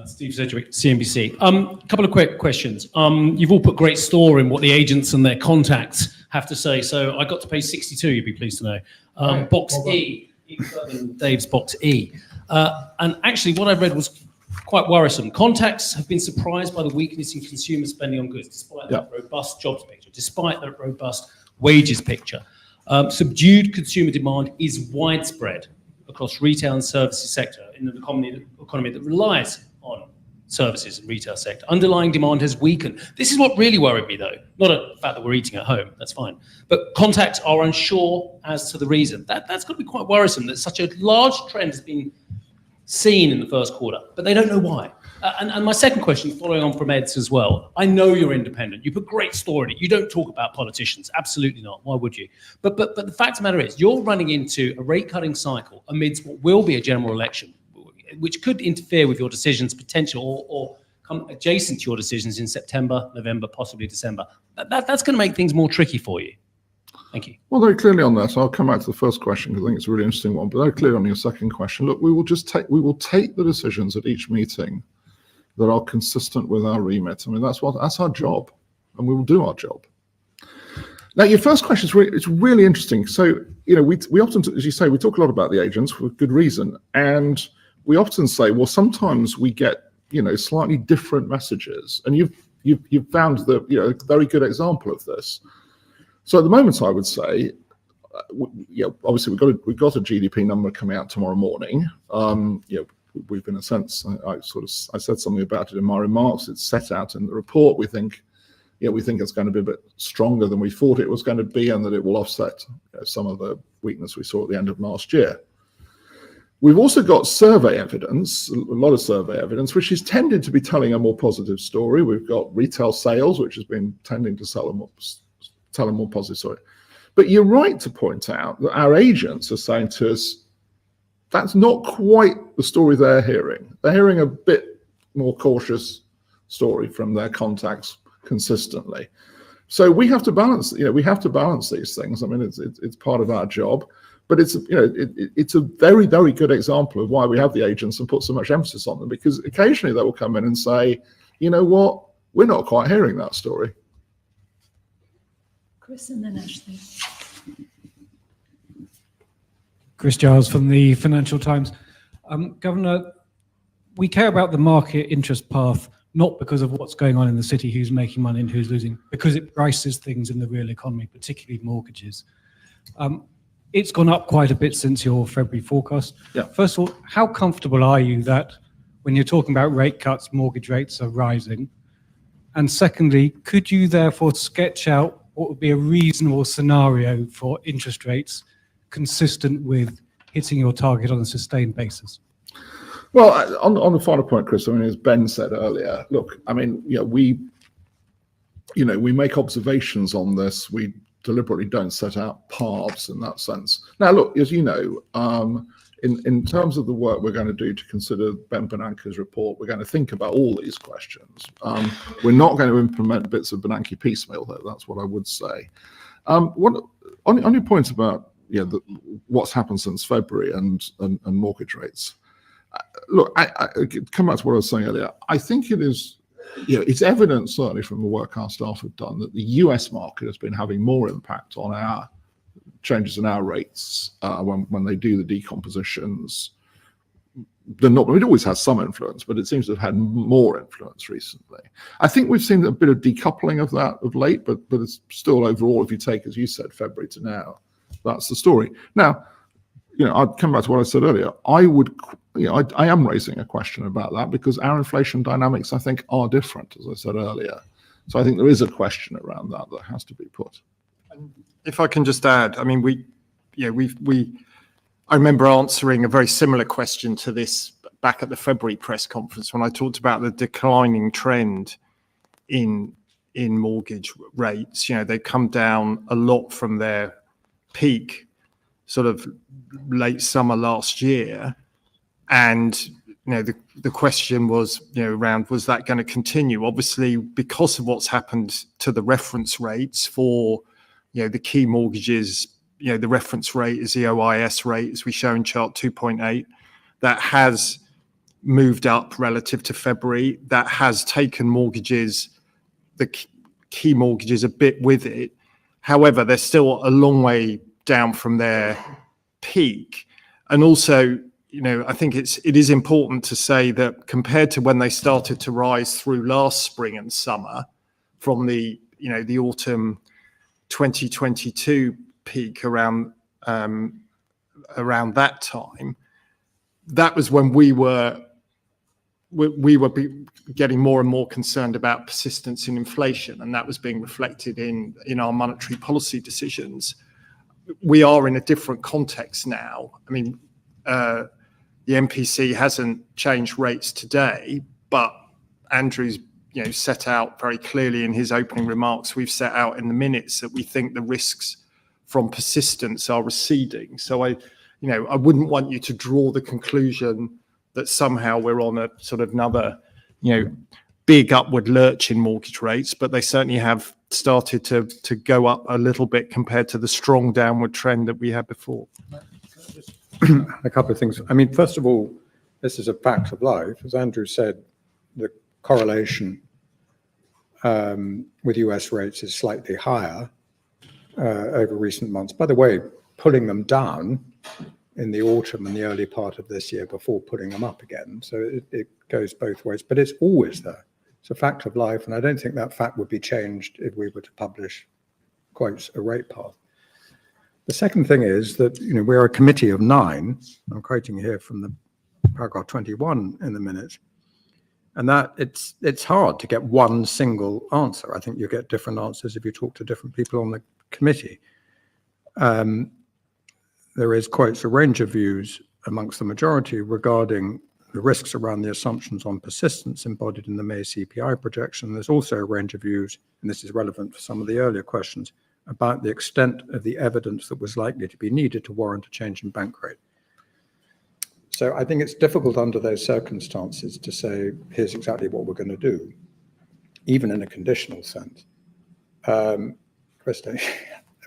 Steve Sedgwick, CNBC. A couple of quick questions. You've all put great store in what the agents and their contacts have to say. So I got to page 62, you'd be pleased to know. Box E, even further than Dave's box E. And actually what I read was quite worrisome. Contacts have been surprised by the weakness in consumer spending on goods, despite that robust jobs picture, despite that robust wages picture. Subdued consumer demand is widespread across retail and services sector in an economy that relies on services and retail sector. Underlying demand has weakened. This is what really worried me, though. Not the fact that we're eating at home, that's fine. But contacts are unsure as to the reason. That's got to be quite worrisome that such a large trend has been seen in the first quarter, but they don't know why. And my second question, following on from Ed's as well, I know you're independent. You put great store in it. You don't talk about politicians. Absolutely not. Why would you? But the fact of the matter is, you're running into a rate-cutting cycle amidst what will be a general election, which could interfere with your decisions, potential or come adjacent to your decisions in September, November, possibly December. That's going to make things more tricky for you. Thank you. Well, very clearly on that, I'll come back to the first question because I think it's a really interesting one. But very clearly on your second question, look, we will take the decisions at each meeting that are consistent with our remit. I mean, that's our job, and we will do our job. Now, your first question is really interesting. So, we often, as you say, we talk a lot about the agents for good reason, and we often say, well, sometimes we get, slightly different messages, and you've found a very good example of this. So at the moment, I would say, obviously we've got a GDP number coming out tomorrow morning. We've, in a sense, I said something about it in my remarks. It's set out in the report. We think it's going to be a bit stronger than we thought it was going to be, and that it will offset some of the weakness we saw at the end of last year. We've also got survey evidence, a lot of survey evidence, which is tended to be telling a more positive story. We've got retail sales, which has been tending to tell a more positive story. But you're right to point out that our agents are saying to us, that's not quite the story they're hearing. They're hearing a bit more cautious story from their contacts consistently. So we have to balance, these things. I mean, it's part of our job, but it's a very, very good example of why we have the agents and put so much emphasis on them, because occasionally they will come in and say, you know what, we're not quite hearing that story. Chris and then Ashley. Chris Giles from the Financial Times. Governor, we care about the market interest path, not because of what's going on in the city, who's making money and who's losing, because it prices things in the real economy, particularly mortgages. It's gone up quite a bit since your February forecast. Yeah. First of all, how comfortable are you that when you're talking about rate cuts, mortgage rates are rising? And secondly, could you therefore sketch out what would be a reasonable scenario for interest rates consistent with hitting your target on a sustained basis? Well, on the final point, Chris, I mean, as Ben said earlier, look, I mean, we make observations on this. We deliberately don't set out paths in that sense. Now, look, as you know, in terms of the work we're going to do to consider Ben Bernanke's report, we're going to think about all these questions. We're not going to implement bits of Bernanke piecemeal, though. That's what I would say. On your point about what's happened since February and mortgage rates, look, I come back to what I was saying earlier. I think it is, it's evident certainly from the work our staff have done that the US market has been having more impact on our changes in our rates when they do the decompositions than not. It always has some influence, but it seems to have had more influence recently. I think we've seen a bit of decoupling of that of late, but it's still overall, if you take, as you said, February to now, that's the story. Now, I'd come back to what I said earlier. I am raising a question about that because our inflation dynamics, I think, are different, as I said earlier. So I think there is a question around that has to be put. If I can just add, I mean, I remember answering a very similar question to this back at the February press conference when I talked about the declining trend in mortgage rates. They've come down a lot from their peak sort of late summer last year. And, the question was, around, was that going to continue? Obviously, because of what's happened to the reference rates for, the key mortgages, the reference rate is the OIS rate, as we show in chart 2.8, that has moved up relative to February. That has taken mortgages, the key mortgages, a bit with it. However, they're still a long way down from their peak. And also, I think it is important to say that compared to when they started to rise through last spring and summer from the autumn 2022 peak around that time, that was when we were getting more and more concerned about persistence in inflation, and that was being reflected in our monetary policy decisions. We are in a different context now. I mean, the MPC hasn't changed rates today, but Andrew's set out very clearly in his opening remarks, we've set out in the minutes that we think the risks from persistence are receding. So I wouldn't want you to draw the conclusion that somehow we're on a sort of another, big upward lurch in mortgage rates, but they certainly have started to go up a little bit compared to the strong downward trend that we had before. A couple of things. I mean, first of all, this is a fact of life. As Andrew said, the correlation with US rates is slightly higher over recent months. By the way, pulling them down in the autumn and the early part of this year before putting them up again. So it goes both ways, but it's always there. It's a fact of life, and I don't think that fact would be changed if we were to publish, quotes, a rate path. The second thing is that we're a committee of 9. I'm quoting here from the paragraph 21 in the minutes, and that it's hard to get one single answer. I think you get different answers if you talk to different people on the committee. There is, quotes, a range of views amongst the majority regarding the risks around the assumptions on persistence embodied in the May CPI projection. There's also a range of views, and this is relevant for some of the earlier questions, about the extent of the evidence that was likely to be needed to warrant a change in bank rate. So I think it's difficult under those circumstances to say, here's exactly what we're going to do, even in a conditional sense. Christo,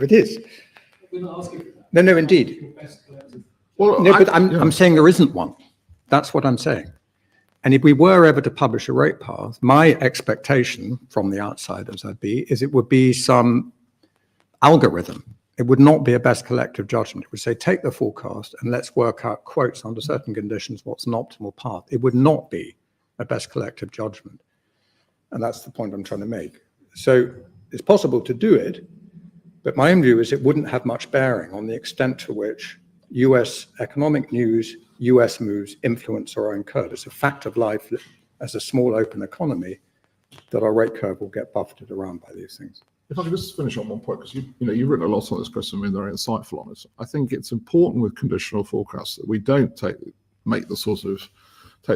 it is. We're not asking for that. No, indeed. Well, no, but I'm saying there isn't one. That's what I'm saying. And if we were ever to publish a rate path, my expectation from the outside, as I'd be, is it would be some algorithm. It would not be a best collective judgment. It would say, take the forecast and let's work out, quotes, under certain conditions, what's an optimal path. It would not be a best collective judgment. And that's the point I'm trying to make. So it's possible to do it, but my own view is it wouldn't have much bearing on the extent to which US economic news, US moves influence our own curve. It's a fact of life that as a small open economy, that our rate curve will get buffeted around by these things. If I could just finish on one point, because you've written a lot on this, Chris, and been very insightful on it. I think it's important with conditional forecasts that we don't take the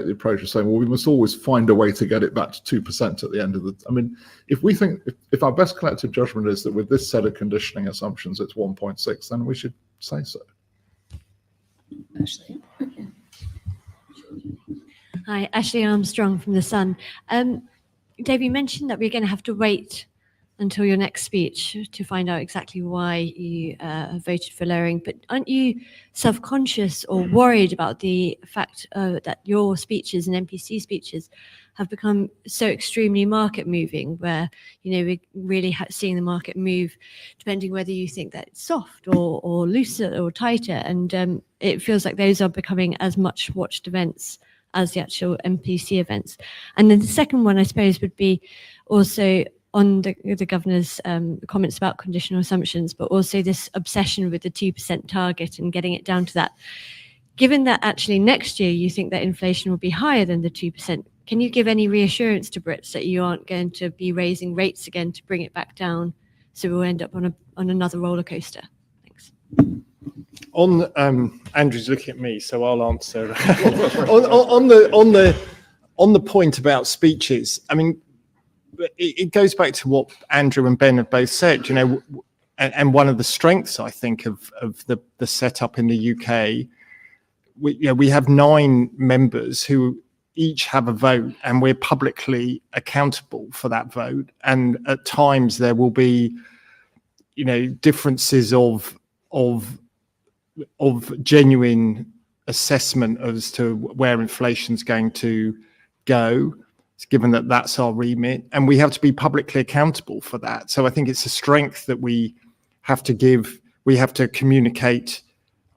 approach of saying, well, we must always find a way to get it back to 2% at the end of the. I mean, if we think if our best collective judgment is that with this set of conditioning assumptions it's 1.6, then we should say so. Ashley. Hi, Ashley Armstrong from The Sun. Dave, you mentioned that we're going to have to wait until your next speech to find out exactly why you have voted for lowering, but aren't you self-conscious or worried about the fact that your speeches and NPC speeches have become so extremely market moving, where, you know, we're really seeing the market move depending whether you think that it's soft or looser or tighter, and it feels like those are becoming as much watched events as the actual MPC events. And then the second one, I suppose, would be also on the governor's comments about conditional assumptions, but also this obsession with the 2% target and getting it down to that. Given that actually next year you think that inflation will be higher than the 2%, can you give any reassurance to Brits that you aren't going to be raising rates again to bring it back down, so we'll end up on another roller coaster? Thanks. Andrew's looking at me, so I'll answer. on the point about speeches, I mean, it goes back to what Andrew and Ben have both said, you know, and one of the strengths, I think, of the setup in the UK, we have 9 members who each have a vote, and we're publicly accountable for that vote. And at times there will be, you know, differences of genuine assessment as to where inflation's going to go, given that that's our remit, and we have to be publicly accountable for that. So I think it's a strength that we have to give. We have to communicate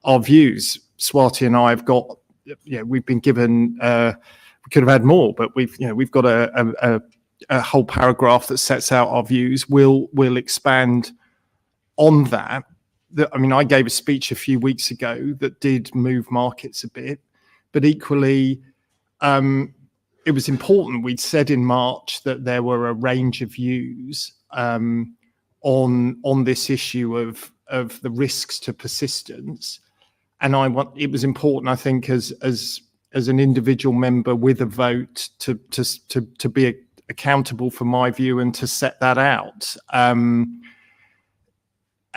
our views. Swati and I have got, you know, we've been given, we could have had more, but we've got a whole paragraph that sets out our views. We'll expand on that. I mean, I gave a speech a few weeks ago that did move markets a bit, but equally, it was important. We'd said in March that there were a range of views on this issue of the risks to persistence, and it was important, I think, as an individual member with a vote to be accountable for my view and to set that out.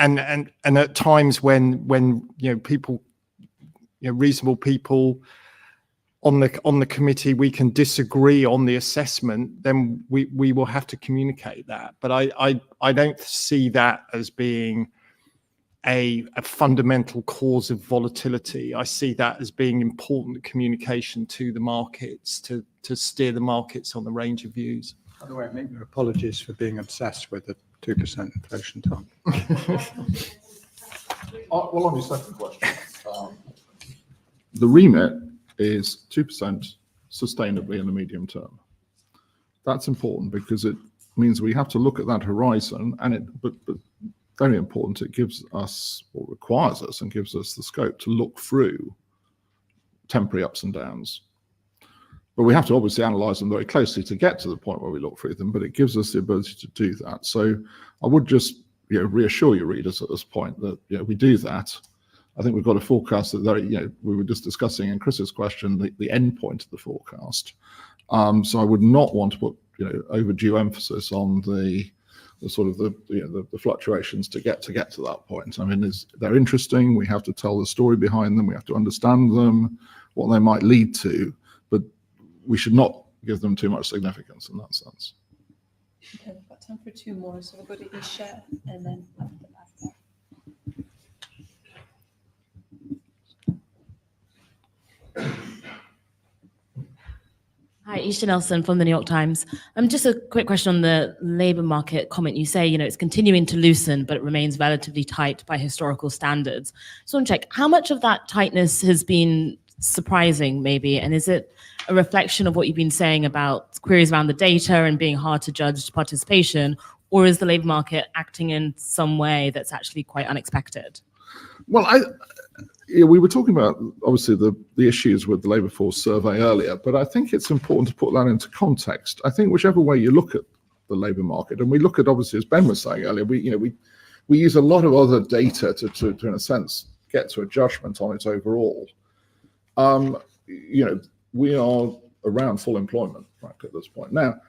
And at times when you know, people, you know, reasonable people on the committee, we can disagree on the assessment, then we will have to communicate that. But I don't see that as being a fundamental cause of volatility. I see that as being important communication to the markets to steer the markets on the range of views. By the way, I make your apologies for being obsessed with the 2% inflation target. Well, on your second question, the remit is 2% sustainably in the medium term. That's important because it means we have to look at that horizon, and but very important, it gives us, or requires us, and gives us the scope to look through temporary ups and downs. But we have to obviously analyse them very closely to get to the point where we look through them, but it gives us the ability to do that. So I would just, you know, reassure your readers at this point that, you know, we do that. I think we've got a forecast that, you know, we were just discussing in Chris's question, the end point of the forecast. So I would not want to put, you know, overdue emphasis on the sort of the fluctuations to get to that point. I mean, they're interesting. We have to tell the story behind them. We have to understand them, what they might lead to, but we should not give them too much significance in that sense. Okay, we've got time for 2 more, so we'll go to Isha and then after that. Hi, Isha Nelson from the New York Times. Just a quick question on the labour market comment. You say, you know, it's continuing to loosen, but it remains relatively tight by historical standards. So I want to check, how much of that tightness has been surprising, maybe? And is it a reflection of what you've been saying about queries around the data and being hard to judge participation? Or is the labour market acting in some way that's actually quite unexpected? Well, we were talking about, obviously, the issues with the labour force survey earlier, but I think it's important to put that into context. I think whichever way you look at the labour market, and we look at, obviously, as Ben was saying earlier, we use a lot of other data to in a sense, get to a judgment on it overall. You know, we are around full employment, frankly, at this point. Now,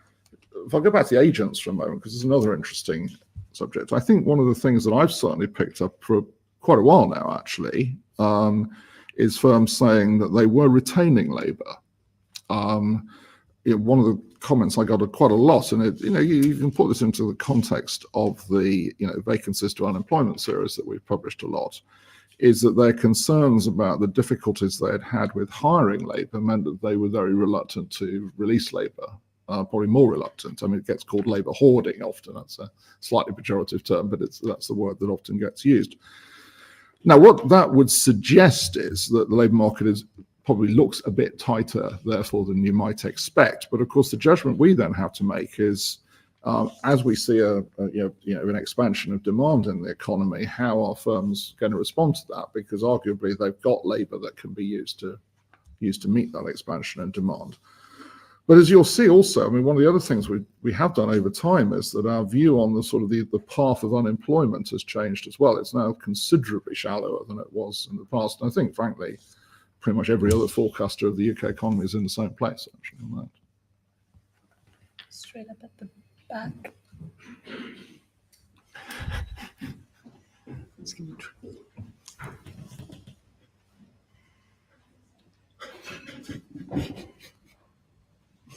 if I go back to the agents for a moment, because it's another interesting subject, I think one of the things that I've certainly picked up for quite a while now, actually, is firms saying that they were retaining labour. You know, one of the comments I got quite a lot, and you can put this into the context of the vacancies to unemployment series that we've published a lot, is that their concerns about the difficulties they had had with hiring labour meant that they were very reluctant to release labour, probably more reluctant. I mean, it gets called labour hoarding often. That's a slightly pejorative term, but that's the word that often gets used. Now, what that would suggest is that the labour market probably looks a bit tighter, therefore, than you might expect. But of course, the judgment we then have to make is, as we see an expansion of demand in the economy, how are firms going to respond to that? Because arguably they've got labour that can be used to meet that expansion in demand. But as you'll see also, I mean, one of the other things we have done over time is that our view on the sort of the path of unemployment has changed as well. It's now considerably shallower than it was in the past. And I think, frankly, pretty much every other forecaster of the UK economy is in the same place, actually, on that. Straight up at the back.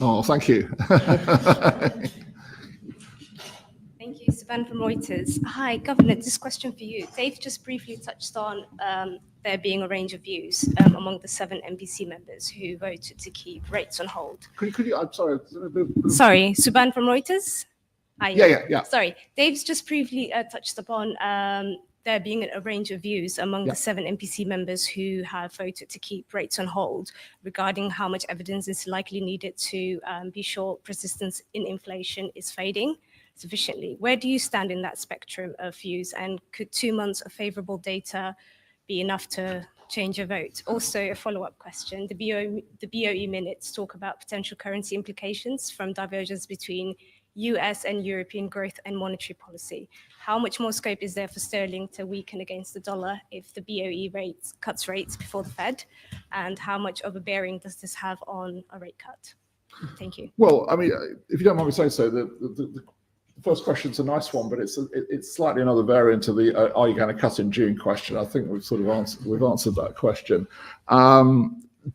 Oh, thank you. Thank you, Sven from Reuters. Hi, Governor, this question for you. Dave just briefly touched on there being a range of views among the 7 MPC members who voted to keep rates on hold. Could you I'm sorry. Sorry, Suban from Reuters? Yeah. Sorry, Dave's just briefly touched upon there being a range of views among the 7 MPC members who have voted to keep rates on hold regarding how much evidence is likely needed to be sure persistence in inflation is fading sufficiently. Where do you stand in that spectrum of views, and could 2 months of favorable data be enough to change your vote? Also, a follow-up question. The BOE minutes talk about potential currency implications from divergence between US and European growth and monetary policy. How much more scope is there for sterling to weaken against the dollar if the BOE cuts rates before the Fed? And how much of a bearing does this have on a rate cut? Thank you. Well, I mean, if you don't mind me saying so, the first question's a nice one, but it's slightly another variant of the are you going to cut in June question. I think we've sort of answered that question.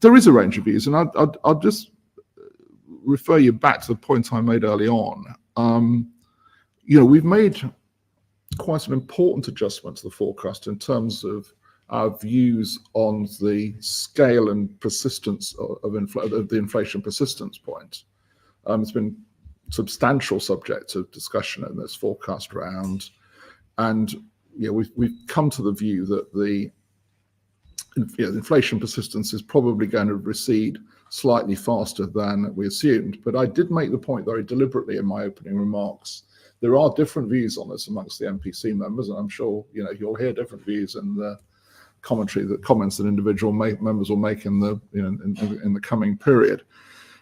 There is a range of views, and I'll just refer you back to the point I made early on. We've made quite an important adjustment to the forecast in terms of our views on the scale and persistence of the inflation persistence point. It's been substantial subject of discussion in this forecast round, and we've come to the view that the inflation persistence is probably going to recede slightly faster than we assumed. But I did make the point very deliberately in my opening remarks. There are different views on this amongst the MPC members, and I'm sure you'll hear different views in the comments that individual members will make in the coming period,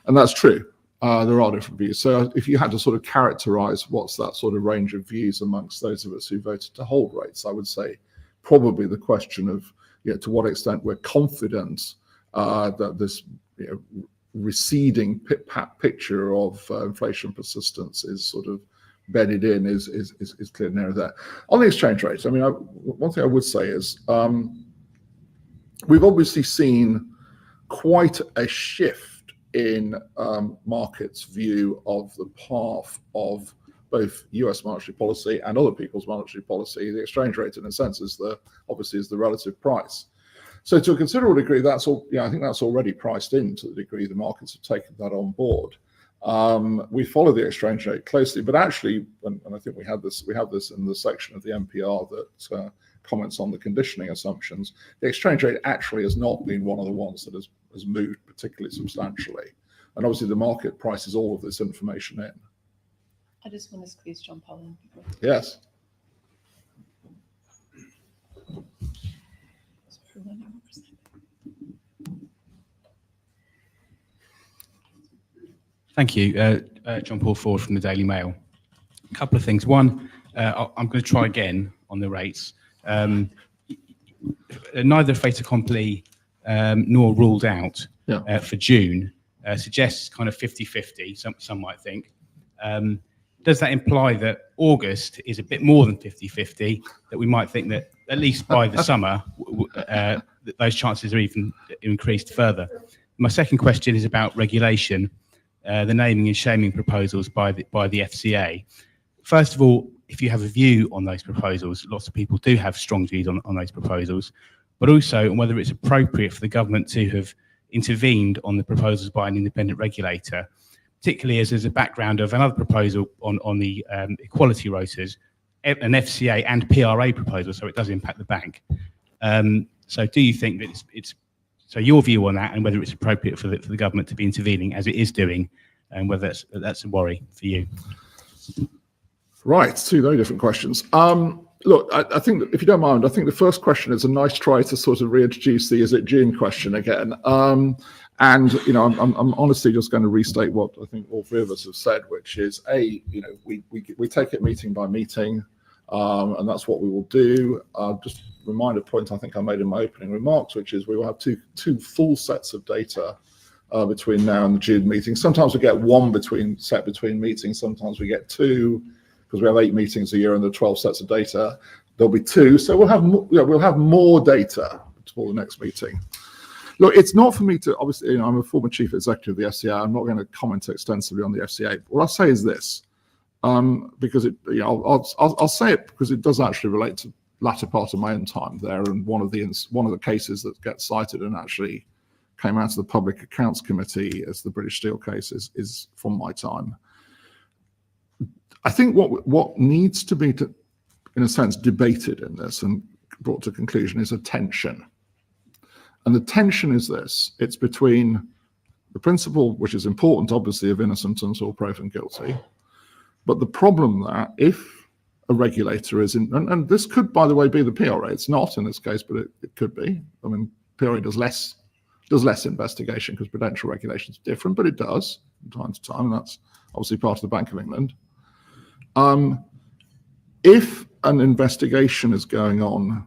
and that's true. There are different views. So if you had to sort of characterize what's that sort of range of views amongst those of us who voted to hold rates, I would say probably the question of to what extent we're confident that this receding picture of inflation persistence is sort of bedded in is clear and narrow there. On the exchange rate, I mean, one thing I would say is we've obviously seen quite a shift in markets' view of the path of both US monetary policy and other people's monetary policy. The exchange rate, in a sense, is obviously the relative price. So to a considerable degree, I think that's already priced in to the degree the markets have taken that on board. We follow the exchange rate closely, but actually, and I think we have this in the section of the NPR that comments on the conditioning assumptions, the exchange rate actually has not been one of the ones that has moved particularly substantially. And obviously the market prices all of this information in. I just want to squeeze John Paul in. Yes. Thank you. John Paul Ford from the Daily Mail. A couple of things. One, I'm going to try again on the rates. Neither fait accompli nor ruled out for June suggests kind of 50-50, some might think. Does that imply that August is a bit more than 50-50, that we might think that at least by the summer, that those chances are even increased further? My second question is about regulation. the naming and shaming proposals by the FCA. First of all, if you have a view on those proposals, lots of people do have strong views on those proposals, but also on whether it's appropriate for the government to have intervened on the proposals by an independent regulator, particularly as there's a background of another proposal on the equality rotors, an FCA and PRA proposal, so it does impact the bank. So do you think that so your view on that, and whether it's appropriate for the government to be intervening as it is doing, and whether that's a worry for you? Right, two very different questions. Look, I think that, if you don't mind, I think the first question is a nice try to sort of reintroduce the "is it June" question again. And you know, I'm honestly just going to restate what I think all three of us have said, which is we take it meeting by meeting, and that's what we will do. Just remind a point I think I made in my opening remarks, which is we will have two full sets of data between now and the June meeting. Sometimes we get one between meetings, sometimes we get two, because we have 8 meetings a year and there are 12 sets of data. There'll be 2, so we'll have more data for the next meeting. Look, it's not for me to, obviously, you know, I'm a former chief executive of the FCA. I'm not going to comment extensively on the FCA. What I'll say is this, because I'll say it because it does actually relate to latter part of my own time there, and one of the cases that gets cited and actually came out of the Public Accounts Committee as the British Steel case is from my time. I think what needs to be, in a sense, debated in this and brought to conclusion is a tension. And the tension is this: it's between the principle, which is important, obviously, of innocent until proven guilty, but the problem that if a regulator is in, and this could, by the way, be the PRA. It's not in this case, but it could be. I mean, PRA does less investigation because prudential regulation is different, but it does from time to time, and that's obviously part of the Bank of England. If an investigation is going on,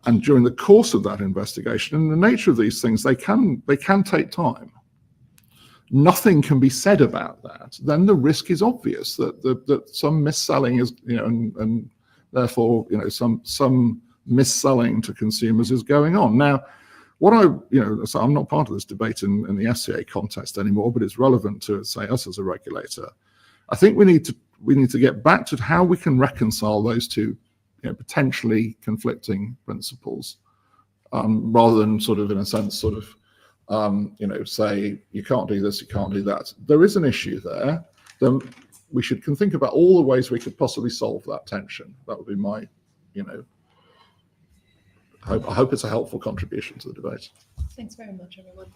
and during the course of that investigation, and the nature of these things, they can take time, nothing can be said about that, then the risk is obvious that some mis-selling is, you know, and therefore, you know, some mis-selling to consumers is going on. Now, so I'm not part of this debate in the FCA context anymore, but it's relevant to, say, us as a regulator. I think we need to get back to how we can reconcile those two, you know, potentially conflicting principles, rather than sort of, in a sense, sort of, you know, say you can't do this, you can't do that. There is an issue there. Then we can think about all the ways we could possibly solve that tension. That would be my, you know, I hope it's a helpful contribution to the debate. Thanks very much, everyone.